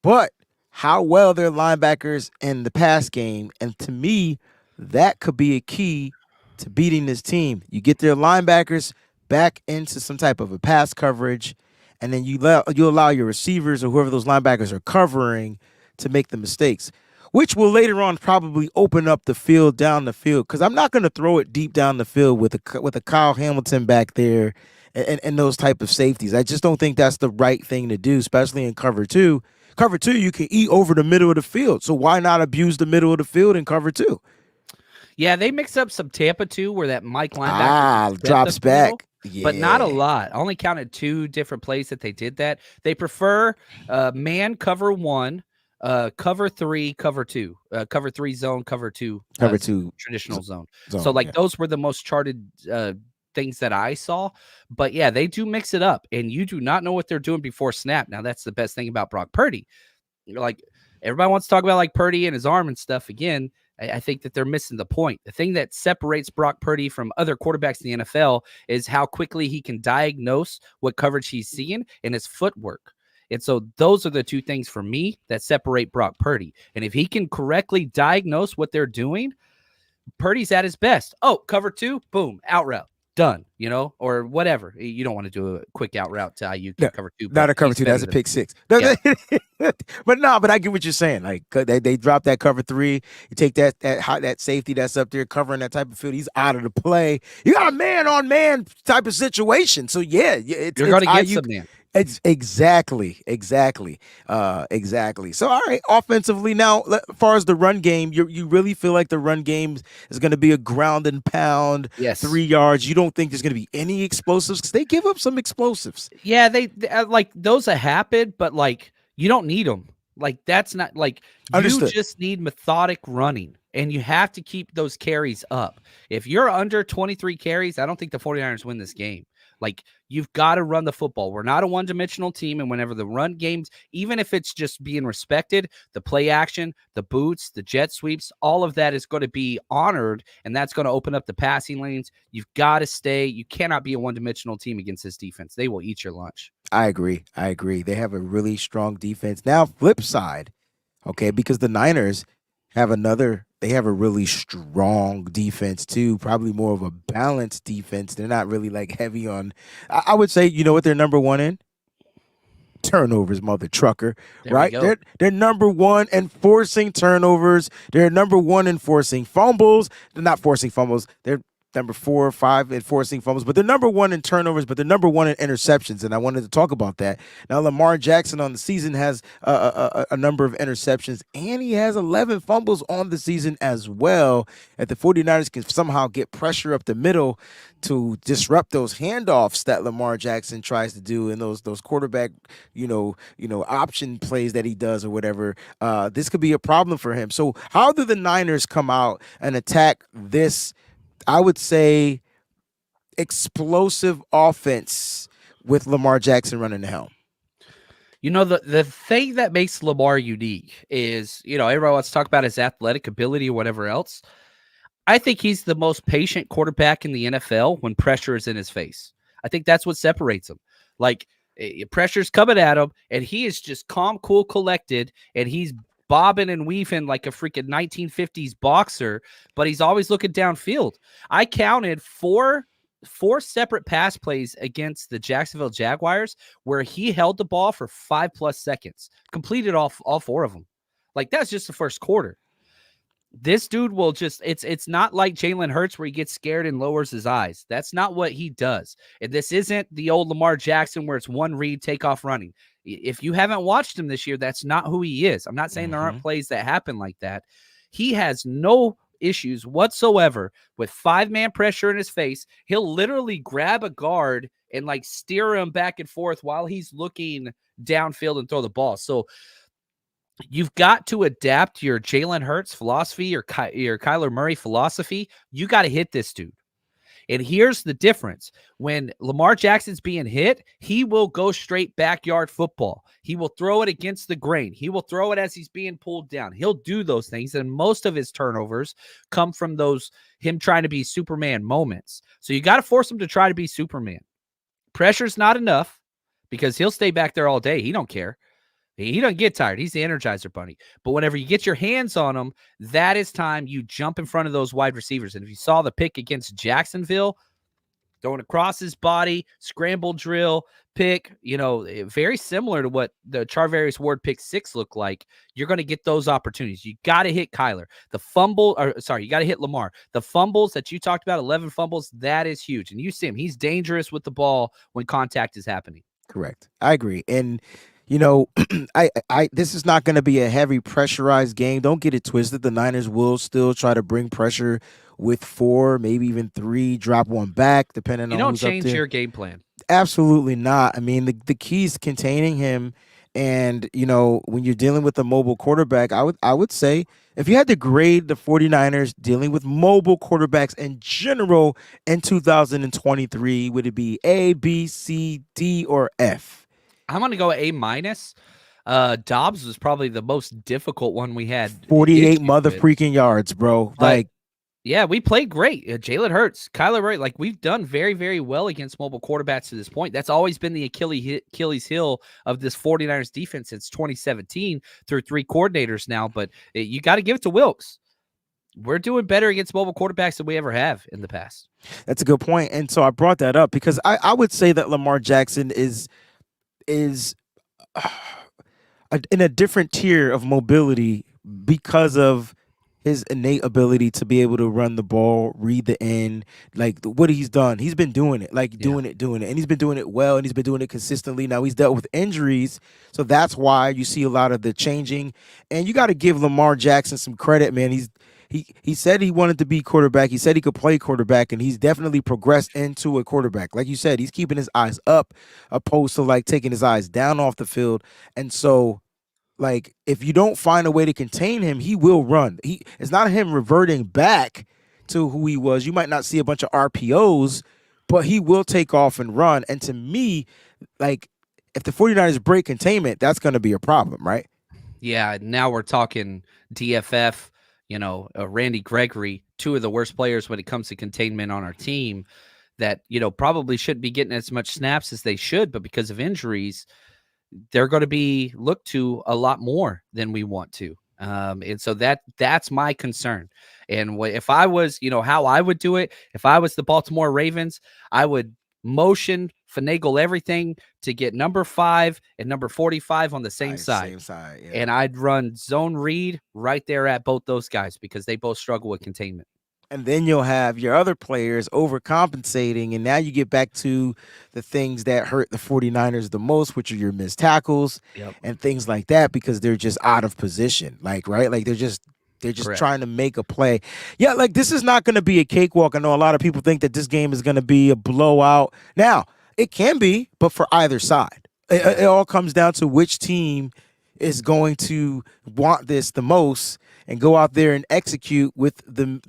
But how well their linebackers in the pass game, and to me, that could be a key to beating this team. You get their linebackers back into some type of a pass coverage, and then you allow your receivers or whoever those linebackers are covering to make the mistakes, which will later on probably open up the field down the field. Because I'm not going to throw it deep down the field with a Kyle Hamilton back there and those type of safeties. I just don't think that's the right thing to do, especially in cover 2. Cover 2, you can eat over the middle of the field. So why not abuse the middle of the field in cover 2? Yeah, they mix up some Tampa too, where that Mike linebacker can step the Drops middle, back. but not a Yeah. lot. I only counted 2 different plays that they did that. They prefer man cover 1, cover 3, cover 2, cover 3 zone, cover 2, Cover two traditional zone. So zone. like Yeah. those were the most charted things that I saw. But yeah, they do mix it up, and you do not know what they're doing before snap. Now that's the best thing about Brock Purdy. Like everybody wants to talk about like Purdy and his arm and stuff. Again, I think that they're missing the point. The thing that separates Brock Purdy from other quarterbacks in the NFL is how quickly he can diagnose what coverage he's seeing and his footwork. And so those are the 2 things for me that separate Brock Purdy. And if he can correctly diagnose what they're doing, Purdy's at his best. Oh, cover 2, boom, out route. Done, or whatever. You don't want to do a quick out route to IU No, cover 2. not a cover he's 2. better That's a than pick 6. Yeah. But I get what you're saying. Like they drop that cover 3. You take that safety that's up there covering that type of field. He's out of the play. You got a man on man type of situation. So yeah, it's You're going to get IU. some man. It's exactly. So all right, offensively now, as far as the run game, you really feel like the run game is going to be a ground and pound, Yes. 3 yards. You don't think there's going to be any explosives because they give up some explosives. Yeah, they like those have happened, but like you don't need them. Like that's not like Understood. you just need methodic running, and you have to keep those carries up. If you're under 23 carries, I don't think the 49ers win this game. Like you've got to run the football. We're not a one-dimensional team, and whenever the run games, even if it's just being respected, the play action, the boots, the jet sweeps, all of that is going to be honored, and that's going to open up the passing lanes. You've got to stay. You cannot be a one-dimensional team against this defense. They will eat your lunch. I agree. They have a really strong defense. Now, flip side, okay, because the Niners have a really strong defense too, probably more of a balanced defense. They're not really like heavy on, I would say, you know what they're number 1 in? Turnovers, mother trucker, There right? we go. They're number 1 in forcing turnovers. They're number 1 in forcing fumbles. They're not forcing fumbles. They're number 4 or 5 in forcing fumbles, but they're number 1 in turnovers, but they're number 1 in interceptions. And I wanted to talk about that. Now, Lamar Jackson on the season has a number of interceptions, and he has 11 fumbles on the season as well. If the 49ers can somehow get pressure up the middle to disrupt those handoffs that Lamar Jackson tries to do and those quarterback, option plays that he does or whatever, this could be a problem for him. So how do the Niners come out and attack this, I would say, explosive offense with Lamar Jackson running the helm? The thing that makes Lamar unique is, everyone wants to talk about his athletic ability or whatever else. I think he's the most patient quarterback in the NFL when pressure is in his face. I think that's what separates him. Like, pressure's coming at him, and he is just calm, cool, collected, and he's bobbing and weaving like a freaking 1950s boxer, but he's always looking downfield. I counted four separate pass plays against the Jacksonville Jaguars where he held the ball for 5+ seconds, completed all 4 of them. Like, that's just the first quarter. This dude will just, it's not like Jalen Hurts where he gets scared and lowers his eyes. That's not what he does. And this isn't the old Lamar Jackson where it's one read, take off running. If you haven't watched him this year, that's not who he is. I'm not saying there aren't plays that happen like that. He has no issues whatsoever with 5-man pressure in his face. He'll literally grab a guard and like steer him back and forth while he's looking downfield and throw the ball. So you've got to adapt your Jalen Hurts philosophy or your Kyler Murray philosophy. You got to hit this dude. And here's the difference. When Lamar Jackson's being hit, he will go straight backyard football. He will throw it against the grain. He will throw it as he's being pulled down. He'll do those things. And most of his turnovers come from him trying to be Superman moments. So you got to force him to try to be Superman. Pressure's not enough because he'll stay back there all day. He don't care. He doesn't get tired. He's the Energizer Bunny. But whenever you get your hands on him, that is time you jump in front of those wide receivers. And if you saw the pick against Jacksonville, going across his body, scramble drill, pick, very similar to what the Charvarius Ward pick 6 looked like, you're going to get those opportunities. You got to hit Kyler. You got to hit Lamar. The fumbles that you talked about, 11 fumbles, that is huge. And you see him. He's dangerous with the ball when contact is happening. Correct. I agree. And this is not going to be a heavy pressurized game. Don't get it twisted. The Niners will still try to bring pressure with 4, maybe even 3, drop one back, depending You on don't who's up change there. your game plan. Absolutely not. I mean, the key is containing him. And, when you're dealing with a mobile quarterback, I would say if you had to grade the 49ers dealing with mobile quarterbacks in general in 2023, would it be A, B, C, D, or F? I'm gonna go A minus. Dobbs was probably the most difficult one we had 48 issues mother with, freaking yards, bro. but Like, yeah, we played great. Jalen Hurts, Kyler Murray, like we've done very, very well against mobile quarterbacks to this point. That's always been the Achilles heel of this 49ers defense since 2017 through 3 coordinators now. But you got to give it to Wilkes. We're doing better against mobile quarterbacks than we ever have in the past. that's a good point. And so I brought that up because I would say that Lamar Jackson is in a different tier of mobility because of his innate ability to be able to run the ball, read the end, like what he's done. He's been doing it, like Yeah. doing it, and he's been doing it well, and he's been doing it consistently. Now he's dealt with injuries, so that's why you see a lot of the changing. And you got to give Lamar Jackson some credit, man. He said he wanted to be quarterback. He said he could play quarterback, and he's definitely progressed into a quarterback. Like you said, he's keeping his eyes up, opposed to like taking his eyes down off the field. And so, like, if you don't find a way to contain him, he will run. It's not him reverting back to who he was. You might not see a bunch of RPOs, but he will take off and run. And to me, like, if the 49ers break containment, that's going to be a problem, right? Yeah, now we're talking DFF, Randy Gregory, 2 of the worst players when it comes to containment on our team that, probably shouldn't be getting as much snaps as they should, but because of injuries, they're going to be looked to a lot more than we want to. And so that's my concern. And if I was, how I would do it, if I was the Baltimore Ravens, I would motion, finagle everything to get number 5 and number 45 on the same side. Same side, yeah. And I'd run zone read right there at both those guys because they both struggle with containment. And then you'll have your other players overcompensating. And now you get back to the things that hurt the 49ers the most, which are your missed tackles and things like that, because they're just out of position. Like, right? Like they're just Correct. trying to make a play. Yeah, like this is not going to be a cakewalk. I know a lot of people think that this game is going to be a blowout. Now, it can be, but for either side. It all comes down to which team is going to want this the most and go out there and execute with the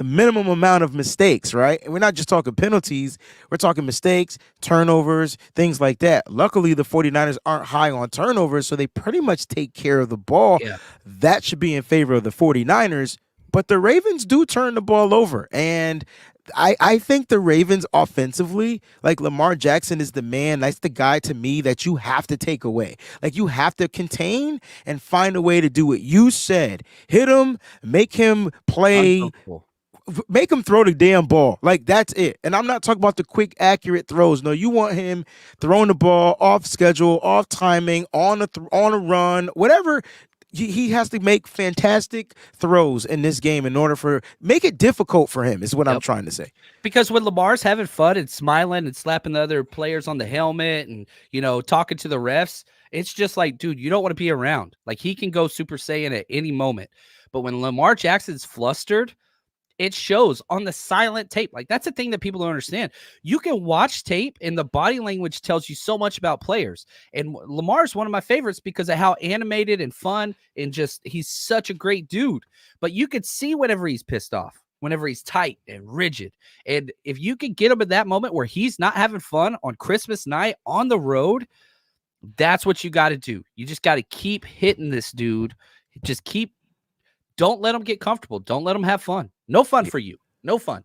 minimum amount of mistakes, right? And we're not just talking penalties. We're talking mistakes, turnovers, things like that. Luckily, the 49ers aren't high on turnovers, so they pretty much take care of the ball. Yeah. That should be in favor of the 49ers. But the Ravens do turn the ball over. And I think the Ravens offensively, like Lamar Jackson is the man. That's the guy to me that you have to take away. Like you have to contain and find a way to do it. You said hit him, make him play, make him throw the damn ball. Like that's it. And I'm not talking about the quick, accurate throws. No, you want him throwing the ball off schedule, off timing, on a run, whatever. He has to make fantastic throws in this game in order for make it difficult for him is what I'm trying to say. Because when Lamar's having fun and smiling and slapping the other players on the helmet and, talking to the refs, it's just like, dude, you don't want to be around. Like he can go Super Saiyan at any moment. But when Lamar Jackson's flustered, it shows on the silent tape. Like that's the thing that people don't understand. You can watch tape and the body language tells you so much about players. And Lamar's one of my favorites because of how animated and fun and just he's such a great dude. But you could see whenever he's pissed off, whenever he's tight and rigid. And if you can get him at that moment where he's not having fun on Christmas night on the road, that's what you got to do. You just got to keep hitting this dude. Don't let him get comfortable. Don't let him have fun. No fun for you. No fun.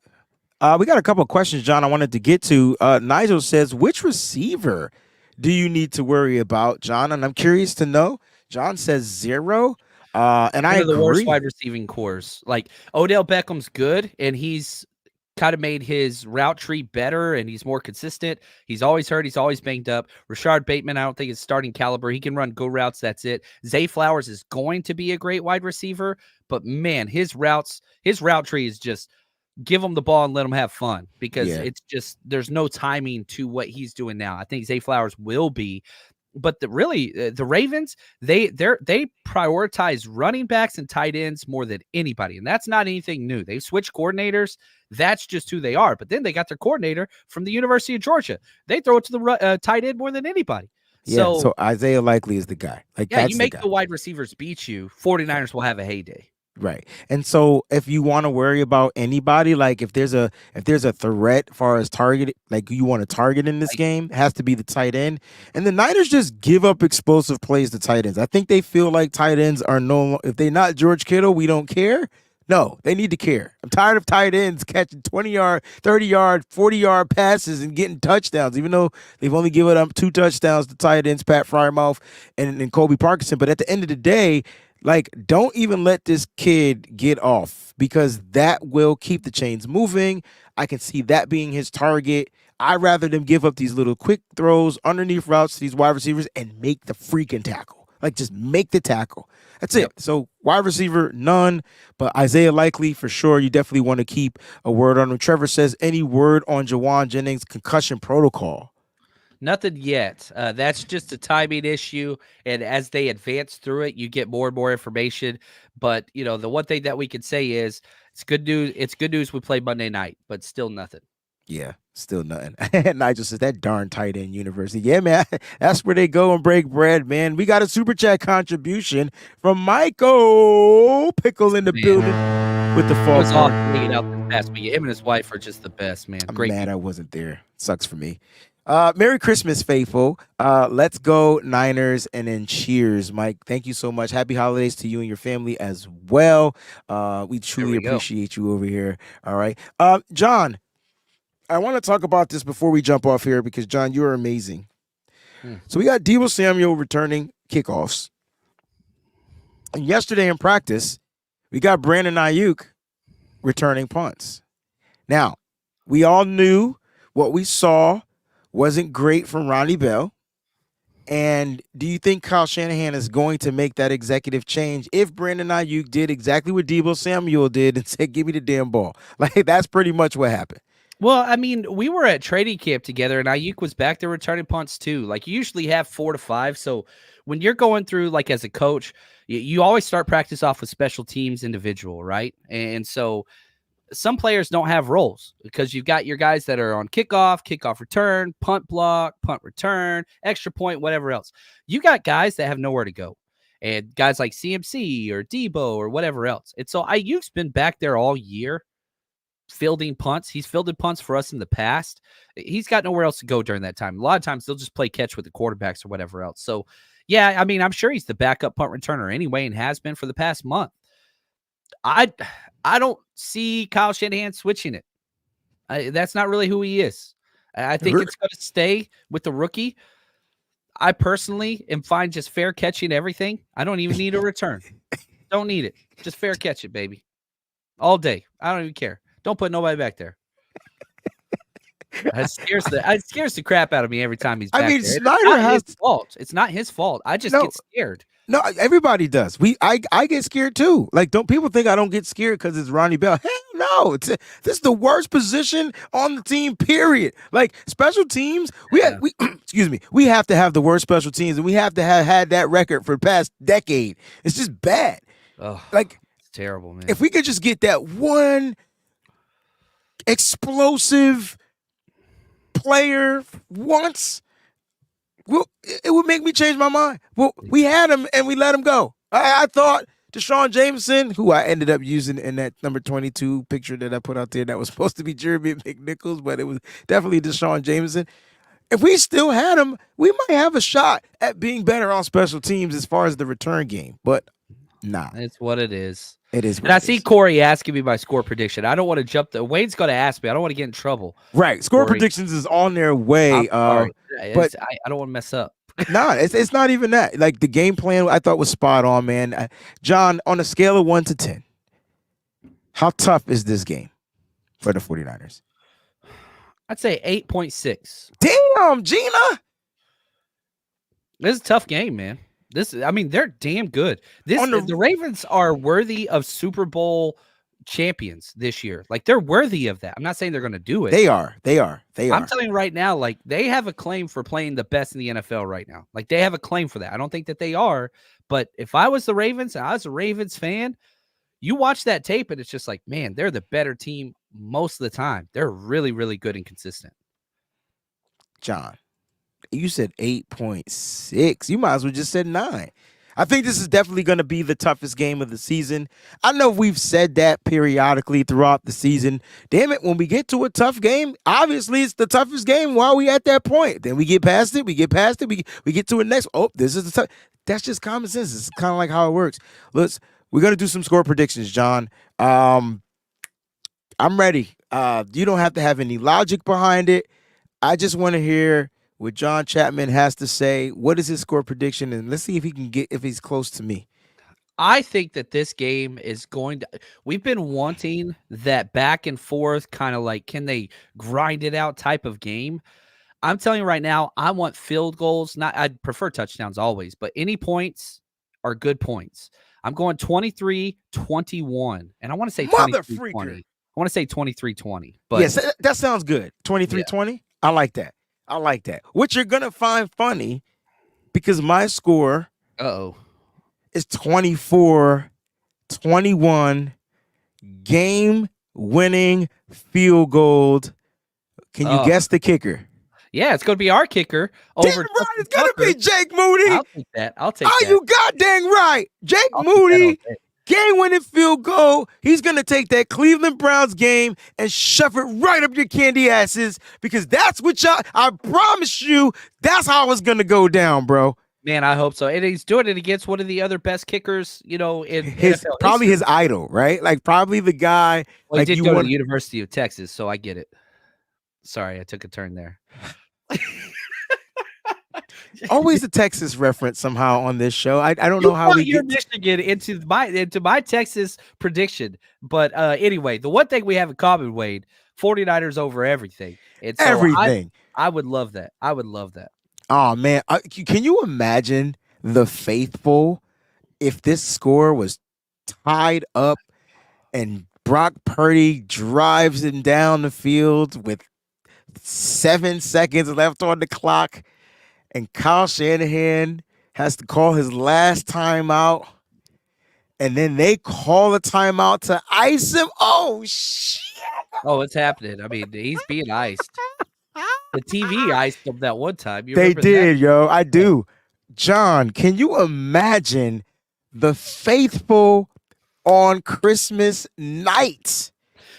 We got a couple of questions, John, I wanted to get to. Nigel says, which receiver do you need to worry about, John? And I'm curious to know. John says 0. And I agree. The worst wide receiving cores. Like Odell Beckham's good, and he's kind of made his route tree better, and he's more consistent. He's always hurt. He's always banged up. Rashard Bateman, I don't think is starting caliber. He can run go routes. That's it. Zay Flowers is going to be a great wide receiver, but man, his route tree is just give him the ball and let him have fun because it's just there's no timing to what he's doing now. I think Zay Flowers will be. But the Ravens, they prioritize running backs and tight ends more than anybody, and that's not anything new. They've switched coordinators. That's just who they are. But then they got their coordinator from the University of Georgia. They throw it to the tight end more than anybody. Yeah, So Isaiah Likely is the guy. Like, yeah, that's you make the guy. the wide receivers beat you. 49ers will have a heyday. Right. And so if you want to worry about anybody, like if there's a threat as far as target, like you want to target in this game, it has to be the tight end. And the Niners just give up explosive plays to tight ends. I think they feel like tight ends are if they're not George Kittle, we don't care. No, they need to care. I'm tired of tight ends catching 20-yard, 30-yard, 40-yard passes and getting touchdowns, even though they've only given up 2 touchdowns to tight ends, Pat Fryermouth and Kobe Parkinson. But at the end of the day, like, don't even let this kid get off, because that will keep the chains moving. I can see that being his target. I'd rather them give up these little quick throws, underneath routes to these wide receivers and make the freaking tackle. Like, just make the tackle. That's it. So wide receiver, none, but Isaiah Likely for sure. You definitely want to keep a word on him. Trevor says, any word on Jawan Jennings' concussion protocol? Nothing yet. That's just a timing issue, and as they advance through it, you get more and more information. But the one thing that we can say is it's good news. It's good news we play Monday night, but still nothing. Yeah, still nothing. Nigel says, that darn tight end university. Yeah, man, that's where they go and break bread, man. We got a super chat contribution from Michael Pickle in the building with the fall. It was awesome hanging out this past week. Him and his wife are just the best, man. I'm Great mad people. I wasn't there. Sucks for me. Merry Christmas, faithful. Let's go Niners, and then cheers, Mike. Thank you so much. Happy holidays to you and your family as well. We truly appreciate you over here. All right. John, I want to talk about this before we jump off here, because, John, you're amazing. So we got Deebo Samuel returning kickoffs. And yesterday in practice, we got Brandon Ayuk returning punts. Now, we all knew what we saw wasn't great from Ronnie Bell. And do you think Kyle Shanahan is going to make that executive change if Brandon Ayuk did exactly what Deebo Samuel did and said, give me the damn ball? Like, that's pretty much what happened. Well, I mean, we were at training camp together, and Ayuk was back there returning punts too. Like, you usually have 4 to 5. So when you're going through, like, as a coach, you always start practice off with special teams individual, right? And so some players don't have roles, because you've got your guys that are on kickoff return, punt block, punt return, extra point, whatever else. You got guys that have nowhere to go, and guys like CMC or Debo or whatever else. And so Ayuk's been back there all year fielding punts. He's fielded punts for us in the past. He's got nowhere else to go during that time. A lot of times they'll just play catch with the quarterbacks or whatever else. So, yeah, I mean, I'm sure he's the backup punt returner anyway, and has been for the past month. I don't see Kyle Shanahan switching it. That's not really who he is. I think it's going to stay with the rookie. I personally am fine just fair catching everything. I don't even need a return. Don't need it. Just fair catch it, baby. All day. I don't even care. Don't put nobody back there. It scares the crap out of me every time he's back there. Snyder has his fault. It's not his fault. I just get scared. No, everybody does. I get scared too. Like, don't people think I don't get scared because it's Ronnie Bell? Hell no. This is the worst position on the team, period. Like, special teams, we have to have the worst special teams, and we have to have had that record for the past decade. It's just bad. Oh, like, it's terrible, man. If we could just get that one explosive player once, well, it would make me change my mind. Well, we had him and we let him go. I thought Deshaun Jameson, who I ended up using in that number 22 picture that I put out there, that was supposed to be Jeremy McNichols, but it was definitely Deshaun Jameson. If we still had him, we might have a shot at being better on special teams as far as the return game. But nah. It's what it is. It is. And I see Corey asking me my score prediction. I don't want to jump. Wayne's going to ask me. I don't want to get in trouble. Right. Score predictions is on their way. But I don't want to mess up. Nah, it's not even that. Like, the game plan I thought was spot on, man. John, on a scale of 1 to 10, how tough is this game for the 49ers? I'd say 8.6. Damn, Gina. This is a tough game, man. They're damn good. The Ravens are worthy of Super Bowl champions this year. Like, they're worthy of that. I'm not saying they're going to do it. They are. I'm telling you right now, like, they have a claim for playing the best in the NFL right now. Like, they have a claim for that. I don't think that they are, but if I was the Ravens and I was a Ravens fan, you watch that tape and it's just like, man, they're the better team most of the time. They're really, really good and consistent. John, you said 8.6. You might as well just said 9. I think this is definitely going to be the toughest game of the season. I know we've said that periodically throughout the season. Damn it, when we get to a tough game, obviously it's the toughest game while we at that point. Then we get past it, we get to it next. Oh, this is the tough. That's just common sense. It's kind of like how it works. We're going to do some score predictions, John. I'm ready. You don't have to have any logic behind it. I just want to hear what John Chapman has to say. What is his score prediction? And let's see if he's close to me. I think that this game is going to – we've been wanting that back and forth kind of like, can they grind it out type of game. I'm telling you right now, I want field goals. I'd prefer touchdowns always, but any points are good points. I'm going 23-21, and I want to say 23-20. I want to say 23-20. But yes, that sounds good. 23-20? Yeah. I like that. What you're going to find funny, because my score is 24-21, game-winning field goal. Can you guess the kicker? Yeah, it's going to be our kicker. Damn right, it's going to be Jake Moody. I'll take that. You goddamn right. Jake Moody, game-winning field goal. He's going to take that Cleveland Browns game and shove it right up your candy asses, because that's what I promise you, that's how it's going to go down, bro. Man, I hope so. And he's doing it against one of the other best kickers, in probably his idol, right? Like, probably the guy. Well, he did go to the University of Texas, so I get it. Sorry, I took a turn there. Always a Texas reference somehow on this show. I don't know how we get Michigan into my Texas prediction. But anyway, the one thing we have in common, Wade, 49ers over everything. And so everything. I would love that. Oh, man. Can you imagine the faithful if this score was tied up and Brock Purdy drives him down the field with 7 seconds left on the clock, and Kyle Shanahan has to call his last timeout, and then they call a timeout to ice him? Oh, shit. Oh, it's happening. I mean, he's being iced. The TV iced him that one time. They did, yo. I do. John, can you imagine the faithful on Christmas night?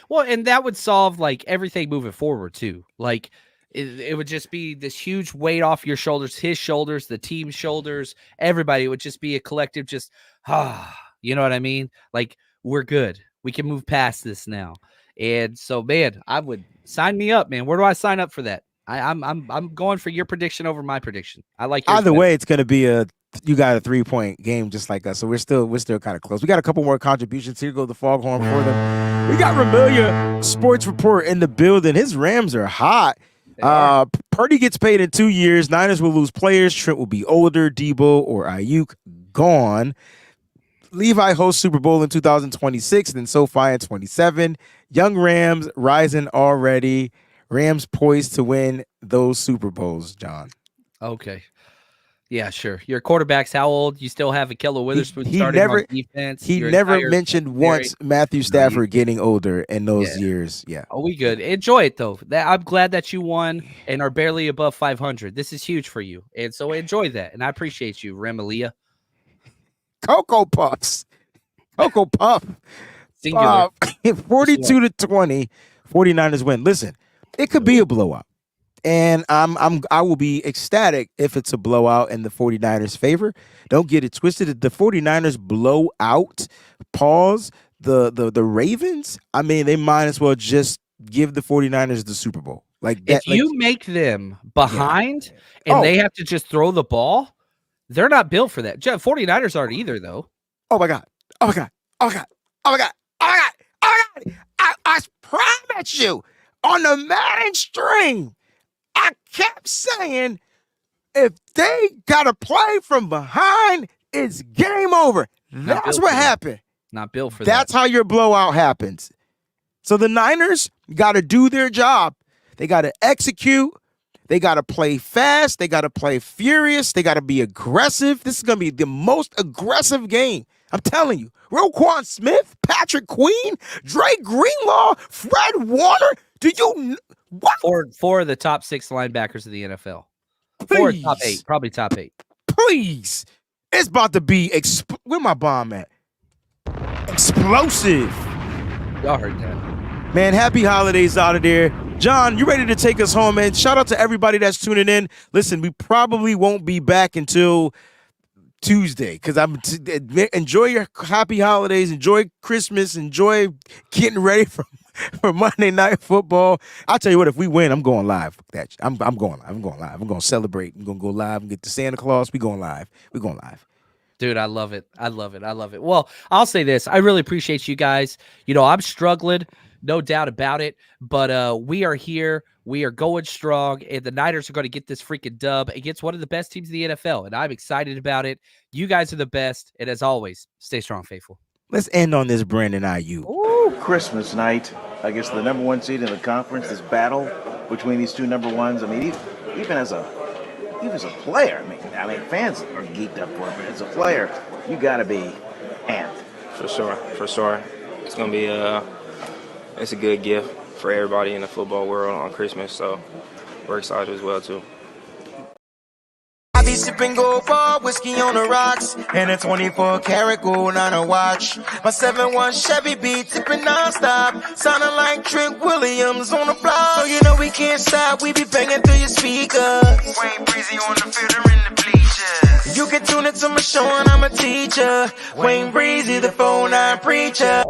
Well, and that would solve like everything moving forward too. Like it would just be this huge weight off your shoulders, his shoulders, the team's shoulders, everybody. It would just be a collective, just you know what I mean? Like, we're good. We can move past this now. And so, man, I would sign me up, man. Where do I sign up for that? I'm going for your prediction over my prediction. I like yours either way. It's going to be you got a 3-point game just like us, so we're still kind of close. We got a couple more contributions. Here go the foghorn for them. We got Ramilia Sports Report in the building. His Rams are hot. Purdy gets paid in 2 years. Niners will lose players. Trent will be older. Debo or Ayuk gone. Levi hosts Super Bowl in 2026, then SoFi in 27. Young Rams rising already. Rams poised to win those Super Bowls, John. Okay. Yeah, sure. Your quarterback's how old? You still have Ahkello Witherspoon starting on defense. He never mentioned once Matthew Stafford getting older in those years. Yeah. Oh, we good. Enjoy it, though. I'm glad that you won and are barely above 500. This is huge for you. And so enjoy that. And I appreciate you, Ramilia. Cocoa Puffs. Cocoa Puff. Singular. 42-20. 49ers win. Listen, it could be a blowout. And I will be ecstatic if it's a blowout in the 49ers' favor. Don't get it twisted. If the 49ers blow out, the Ravens, I mean, they might as well just give the 49ers the Super Bowl. Like that, if you make them behind and they have to just throw the ball, they're not built for that. 49ers aren't either, though. Oh, my God. Oh, my God. Oh, my God. Oh, my God. Oh, my God. Oh, my God. I promise you, on the Madden string, I kept saying, if they got to play from behind, it's game over. That's what happened. Not built for That's how your blowout happens. So the Niners got to do their job. They got to execute. They got to play fast. They got to play furious. They got to be aggressive. This is going to be the most aggressive game. I'm telling you. Roquan Smith, Patrick Queen, Drake Greenlaw, Fred Warner. Do you what? Four of the top 6 linebackers of the NFL. Please. Top 8, probably top 8. Please. It's about to be where my bomb at? Explosive. Y'all heard that. Man, happy holidays out of there. John, you ready to take us home, man? Shout out to everybody that's tuning in. Listen, we probably won't be back until Tuesday because enjoy your happy holidays, enjoy Christmas, enjoy getting ready for Monday Night Football. I'll tell you what, if we win, I'm going live. I'm going live. I'm going live. I'm going to celebrate. I'm going to go live and get to Santa Claus. We going live. We're going live. Dude, I love it. I love it. I love it. Well, I'll say this. I really appreciate you guys. You know, I'm struggling, no doubt about it. But we are here. We are going strong. And the Niners are going to get this freaking dub against one of the best teams in the NFL. And I'm excited about it. You guys are the best. And as always, stay strong, faithful. Let's end on this Brandon IU. Ooh, Christmas night. I guess the number 1 seed in the conference, this battle between these two number ones. I mean, even as a player, I mean, fans are geeked up for it, but as a player, you got to be amped. For sure. It's gonna be it's a good gift for everybody in the football world on Christmas, so we're excited as well too. I be sipping gold bar, whiskey on the rocks, and a 24 karat gold on a watch. My 7-1 Chevy be tipping non-stop, sounding like Trent Williams on the block. So you know we can't stop, we be banging through your speakers. WayneBreezie on the field or in the bleachers. You can tune into my show and I'm a teacher. WayneBreezie, the 4-9 preacher.